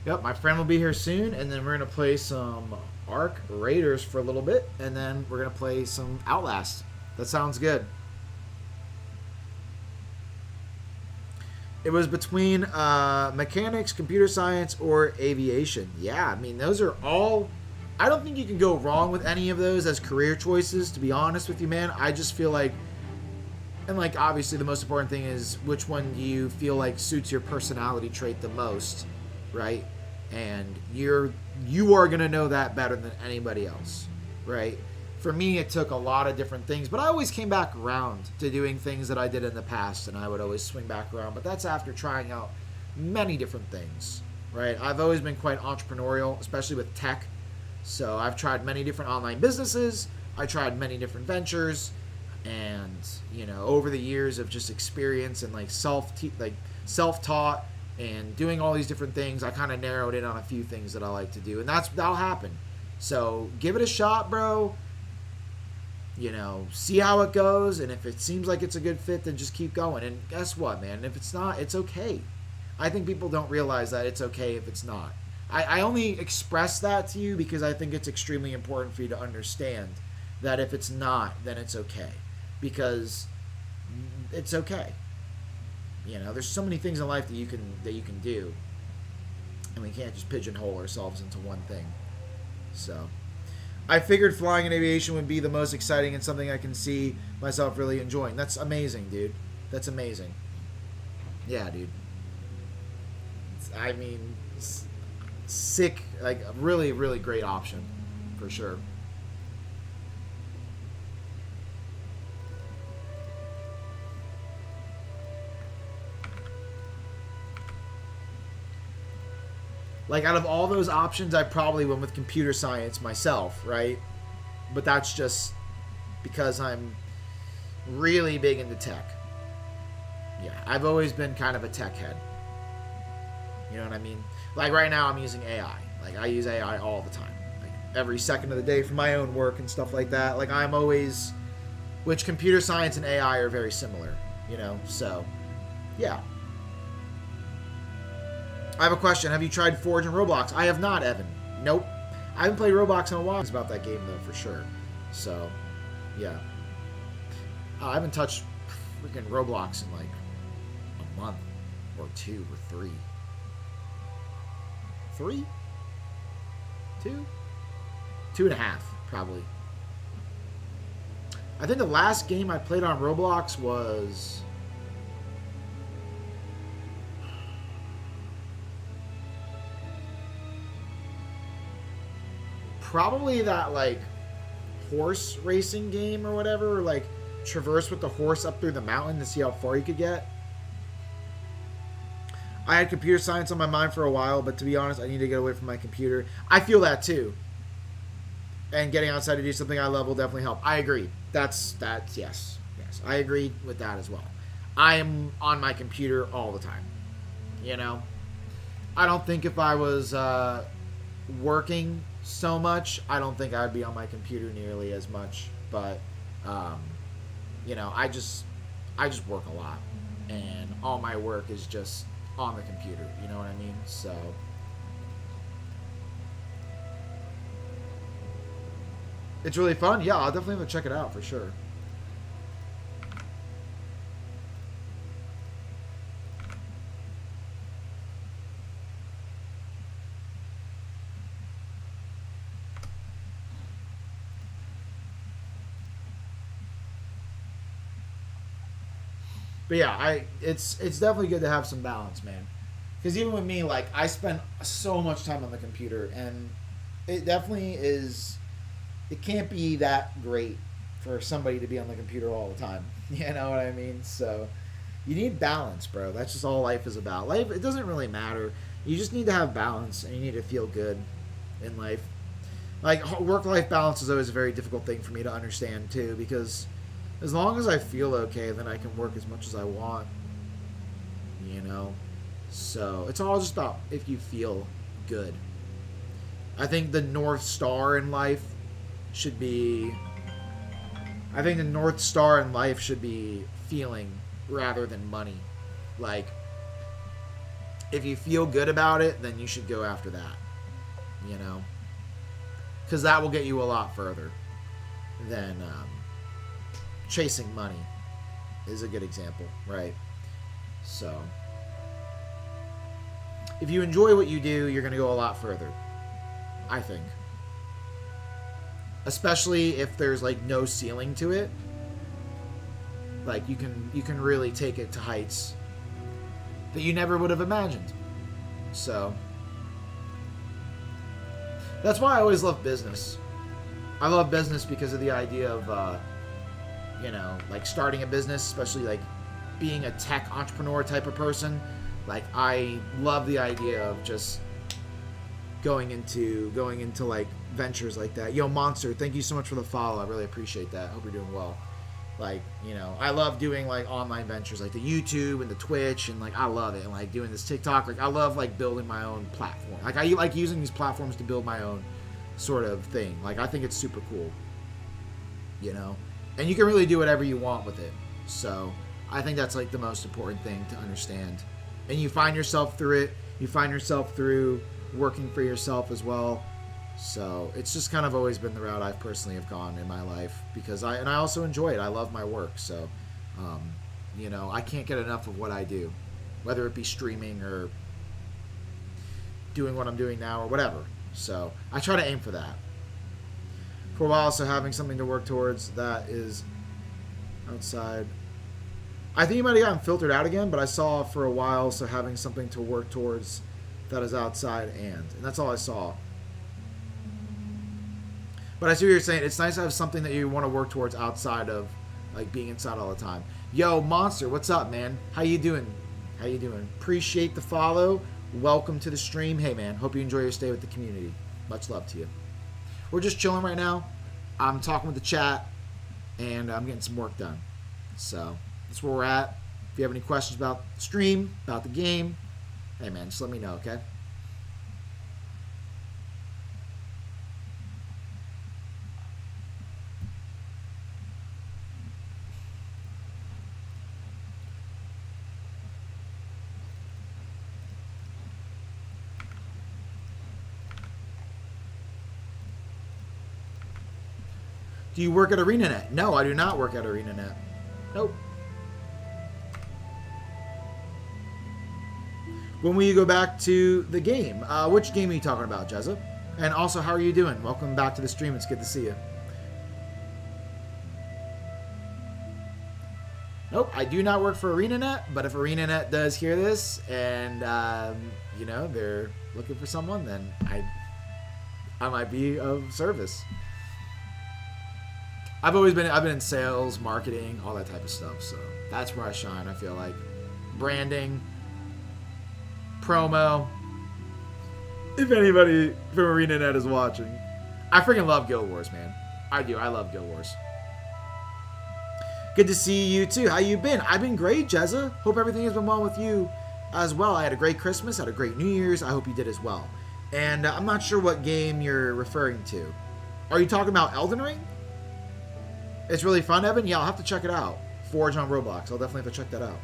Yep, my friend will be here soon, and then we're going to play some Ark Raiders for a little bit, and then we're going to play some Outlast. That sounds good. It was between mechanics, computer science, or aviation. Yeah, I mean, those are all... I don't think you can go wrong with any of those as career choices, to be honest with you, man. I just feel like... And, like, obviously the most important thing is which one do you feel like suits your personality trait the most, right? And you are going to know that better than anybody else, right? For me, it took a lot of different things, but I always came back around to doing things that I did in the past, and I would always swing back around. But that's after trying out many different things, right? I've always been quite entrepreneurial, especially with tech. So I've tried many different online businesses. I tried many different ventures, and, you know, over the years of just experience and like self-taught and doing all these different things, I kind of narrowed in on a few things that I like to do, and that'll happen. So give it a shot, bro. You know, see how it goes, and if it seems like it's a good fit, then just keep going. And guess what, man? If it's not, it's okay. I think people don't realize that it's okay if it's not. I only express that to you because I think it's extremely important for you to understand that if it's not, then it's okay. Because it's okay. You know, there's so many things in life that you can do, and we can't just pigeonhole ourselves into one thing. So I figured flying in aviation would be the most exciting and something I can see myself really enjoying. That's amazing, dude. That's amazing. Yeah, dude. I mean, sick, like a really, really great option, for sure. Like, out of all those options, I probably went with computer science myself, right? But that's just because I'm really big into tech. Yeah, I've always been kind of a tech head. You know what I mean? Like, right now I'm using AI. Like, I use AI all the time. Like, every second of the day for my own work and stuff like that. Like, I'm always... Which computer science and AI are very similar, you know? So, yeah. I have a question. Have you tried Forge and Roblox? I have not, Evan. Nope. I haven't played Roblox in a while. It's about that game, though, for sure. So, yeah. I haven't touched freaking Roblox in, like, a month or 2 or 3. 3? 2? 2.5, probably. I think the last game I played on Roblox was... probably that, like, horse racing game or whatever, or, like, traverse with the horse up through the mountain to see how far you could get. I had computer science on my mind for a while, but to be honest, I need to get away from my computer. I feel that too. And getting outside to do something I love will definitely help. I agree. That's yes. I agree with that as well. I am on my computer all the time. You know? I don't think if I was working so much, I don't think I'd be on my computer nearly as much. But, you know, I just work a lot. And all my work is just on the computer. You know what I mean? So. It's really fun. Yeah, I'll definitely have to check it out for sure. But yeah, it's definitely good to have some balance, man. Because even with me, like, I spend so much time on the computer, and it definitely is. It can't be that great for somebody to be on the computer all the time. You know what I mean? So you need balance, bro. That's just all life is about. Life, it doesn't really matter. You just need to have balance, and you need to feel good in life. Like, work-life balance is always a very difficult thing for me to understand too, because as long as I feel okay, then I can work as much as I want. You know? So, it's all just about if you feel good. I think the North Star in life should be... I think the North Star in life should be feeling rather than money. Like, if you feel good about it, then you should go after that. You know? Because that will get you a lot further than... chasing money is a good example, right? So, if you enjoy what you do, you're going to go a lot further, I think. Especially if there's like no ceiling to it. Like you can really take it to heights that you never would have imagined. So, that's why I always love business. I love business because of the idea of you know, like starting a business, especially like being a tech entrepreneur type of person. Like, I love the idea of just going into like ventures like that. Yo, Monster, thank you so much for the follow. I really appreciate that. Hope you're doing well. Like, you know, I love doing like online ventures like the YouTube and the Twitch, and like I love it. And like doing this TikTok, like I love like building my own platform. Like I like using these platforms to build my own sort of thing. Like I think it's super cool. You know? And you can really do whatever you want with it. So I think that's like the most important thing to understand. And you find yourself through it. You find yourself through working for yourself as well. So it's just kind of always been the route I've personally have gone in my life, because I also enjoy it. I love my work. So, you know, I can't get enough of what I do, whether it be streaming or doing what I'm doing now or whatever. So I try to aim for that. For a while, so having something to work towards that is outside. I think you might have gotten filtered out again, but I saw for a while, so having something to work towards that is outside, and that's all I saw. But I see what you're saying. It's nice to have something that you want to work towards outside of like being inside all the time. Yo, Monster, what's up, man? How you doing? How you doing? Appreciate the follow. Welcome to the stream. Hey, man. Hope you enjoy your stay with the community. Much love to you. We're just chilling right now. I'm talking with the chat, and I'm getting some work done. So that's where we're at. If you have any questions about the stream, about the game, hey man, just let me know, okay? Do you work at ArenaNet? No, I do not work at ArenaNet. Nope. When will you go back to the game? Which game are you talking about, Jezza? And also, how are you doing? Welcome back to the stream. It's good to see you. Nope, I do not work for ArenaNet, but if ArenaNet does hear this and, you know, they're looking for someone, then I might be of service. I've been in sales, marketing, all that type of stuff, so that's where I shine, I feel like. Branding, promo. If anybody from ArenaNet is watching. I freaking love Guild Wars, man. I do, I love Guild Wars. Good to see you too. How you been? I've been great, Jezza. Hope everything has been well with you as well. I had a great Christmas, had a great New Year's. I hope you did as well. And I'm not sure what game you're referring to. Are you talking about Elden Ring? It's really fun, Evan? Yeah, I'll have to check it out. Forge on Roblox. I'll definitely have to check that out.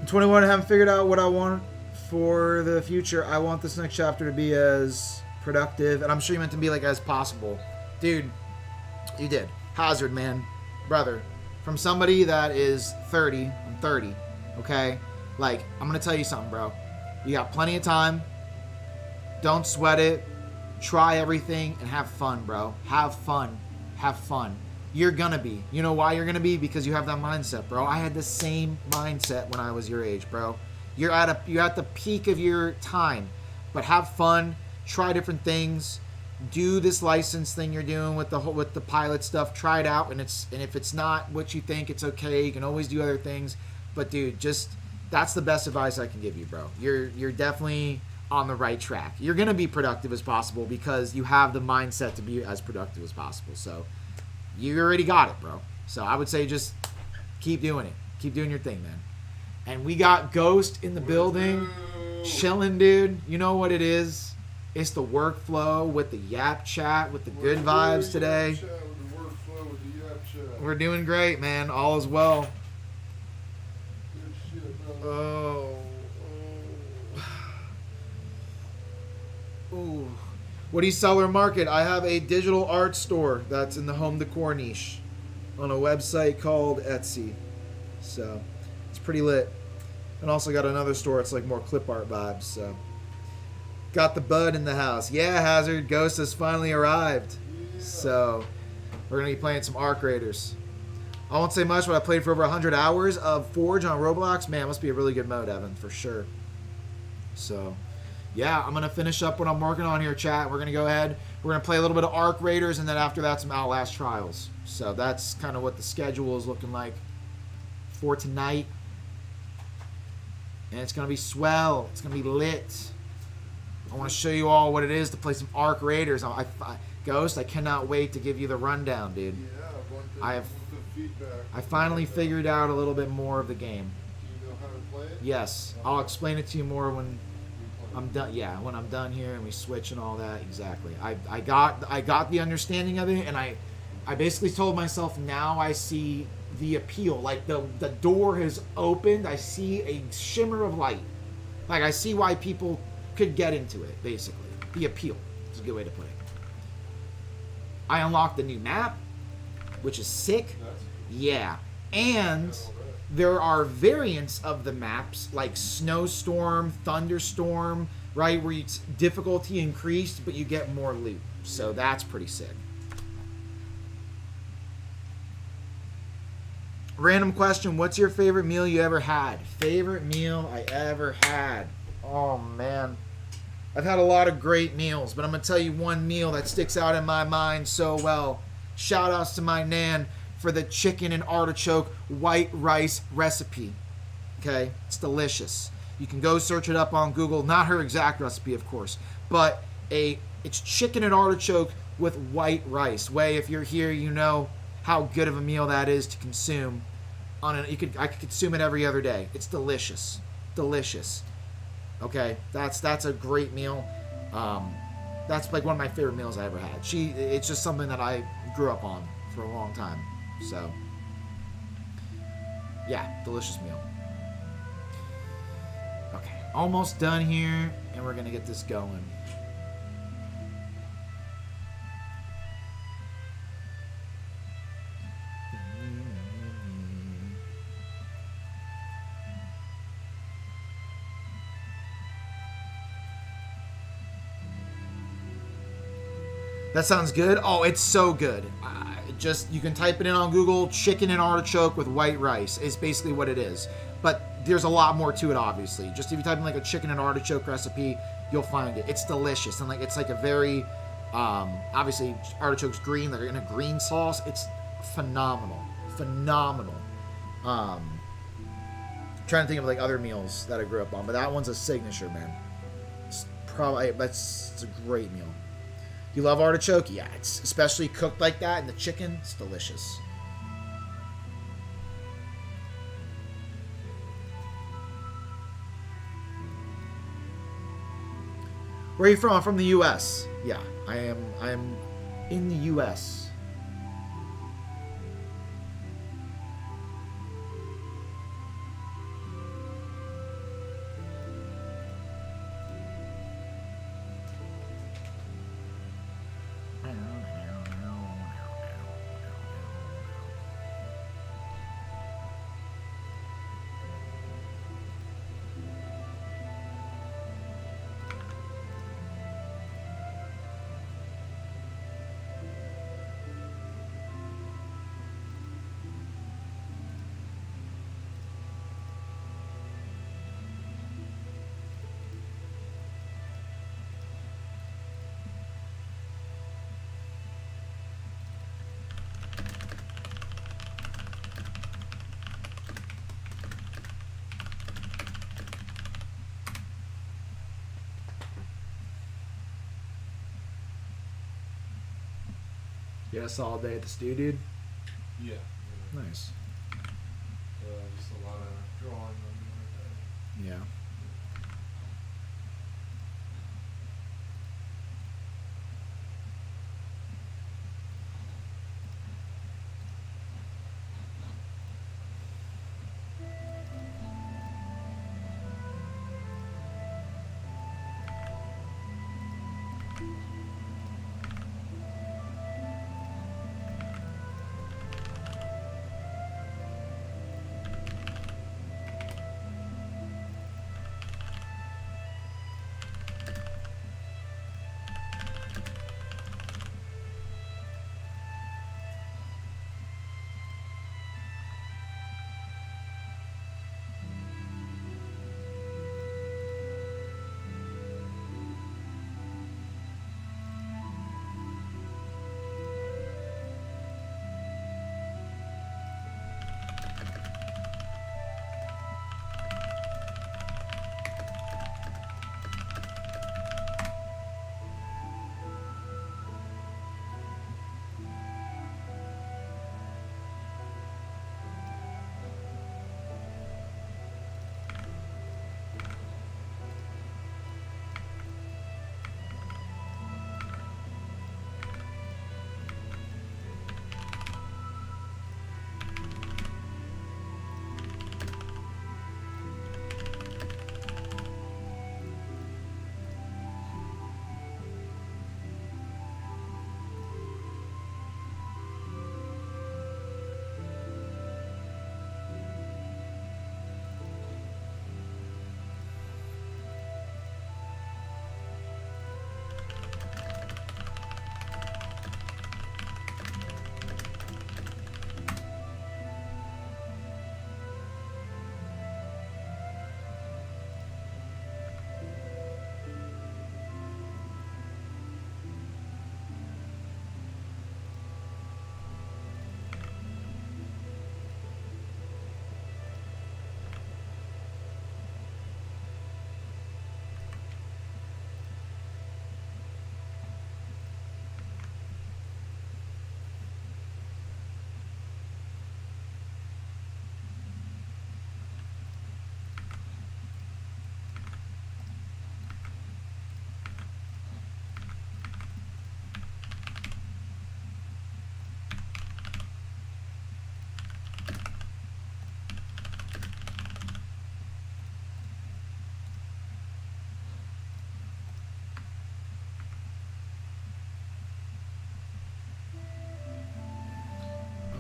I'm 21 and haven't figured out what I want for the future. I want this next chapter to be as productive, and I'm sure you meant to be like as possible. Dude, you did. Hazard, man. Brother. From somebody that is 30, I'm 30, okay? Like, I'm gonna tell you something, bro. You got plenty of time. Don't sweat it. Try everything and have fun, bro. Have fun. Have fun. You're gonna be. You know why you're gonna be? Because you have that mindset, bro. I had the same mindset when I was your age, bro. You're at the peak of your time. But have fun. Try different things. Do this license thing you're doing with the pilot stuff. Try it out, and if it's not what you think, it's okay. You can always do other things. But dude, just that's the best advice I can give you, bro. You're definitely on the right track. You're gonna be productive as possible because you have the mindset to be as productive as possible. So you already got it, bro. So I would say just keep doing it. Keep doing your thing, man. And we got Ghost in the building, chilling, dude. You know what it is? It's the workflow with the Yap Chat, with the good vibes today. We're doing great, man. All is well. Oh. Ooh. What do you sell or market? I have a digital art store that's in the home decor niche on a website called Etsy. So it's pretty lit. And also got another store. It's like more clip art vibes. So got the bud in the house. Yeah, Hazard. Ghost has finally arrived. Yeah. So we're going to be playing some Arc Raiders. I won't say much, but I played for over 100 hours of Forge on Roblox. Man, it must be a really good mode, Evan, for sure. So, yeah, I'm going to finish up what I'm working on here, chat. We're going to go ahead. We're going to play a little bit of Arc Raiders, and then after that, some Outlast Trials. So that's kind of what the schedule is looking like for tonight. And it's going to be swell. It's going to be lit. I want to show you all what it is to play some Arc Raiders. Ghost, I cannot wait to give you the rundown, dude. Yeah, I finally figured out a little bit more of the game. Do you know how to play it? Yes, I'll explain it to you more when I'm done. Yeah, when I'm done here and we switch and all that. Exactly. I got the understanding of it, and I basically told myself now I see the appeal. Like the door has opened. I see a shimmer of light. Like I see why people could get into it, basically. The appeal is a good way to put it. I unlocked the new map, which is sick. Yeah. And there are variants of the maps, like Snowstorm, Thunderstorm, right, where it's difficulty increased, but you get more loot. So that's pretty sick. Random question, what's your favorite meal you ever had? Favorite meal I ever had? Oh, man. I've had a lot of great meals, but I'm going to tell you one meal that sticks out in my mind so well. Shout outs to my nan for the chicken and artichoke white rice recipe. Okay? It's delicious. You can go search it up on Google. Not her exact recipe, of course, but it's chicken and artichoke with white rice. Way, if you're here, you know how good of a meal that is to consume. I could consume it every other day. It's delicious. Delicious. Okay, that's a great meal. That's like one of my favorite meals I ever had. It's just something that I grew up on for a long time. So, yeah, delicious meal. Okay, almost done here, and we're gonna get this going. That sounds good. Oh, it's so good. You can type it in on Google. Chicken and artichoke with white rice is basically what it is. But there's a lot more to it, obviously. Just if you type in like a chicken and artichoke recipe, you'll find it. It's delicious, and like it's like a very obviously artichoke's green. They're in a green sauce. It's phenomenal, phenomenal. Trying to think of like other meals that I grew up on, but that one's a signature, man. It's a great meal. You love artichoke? Yeah, it's especially cooked like that, and the chicken, it's delicious. Where are you from? I'm from the U.S. Yeah, I am in the U.S. You had a solid day at the stew, dude? Yeah. Nice. Just a lot of drawing on the other day. Yeah.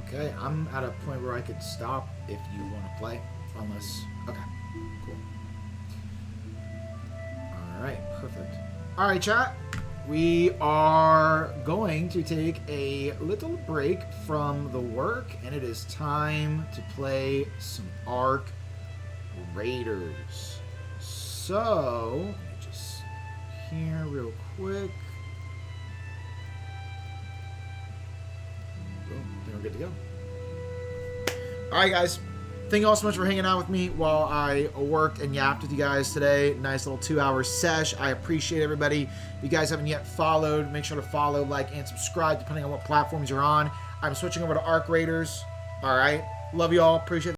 Okay, I'm at a point where I could stop if you want to play. Unless... Okay, cool. Alright, perfect. Alright, chat. We are going to take a little break from the work, and it is time to play some Arc Raiders. So, let me just here real quick. Boom, then we're good to go. Alright, guys. Thank you all so much for hanging out with me while I worked and yapped with you guys today. Nice little 2-hour sesh. I appreciate everybody. If you guys haven't yet followed, make sure to follow, like, and subscribe depending on what platforms you're on. I'm switching over to Arc Raiders. Alright. Love you all. Appreciate it.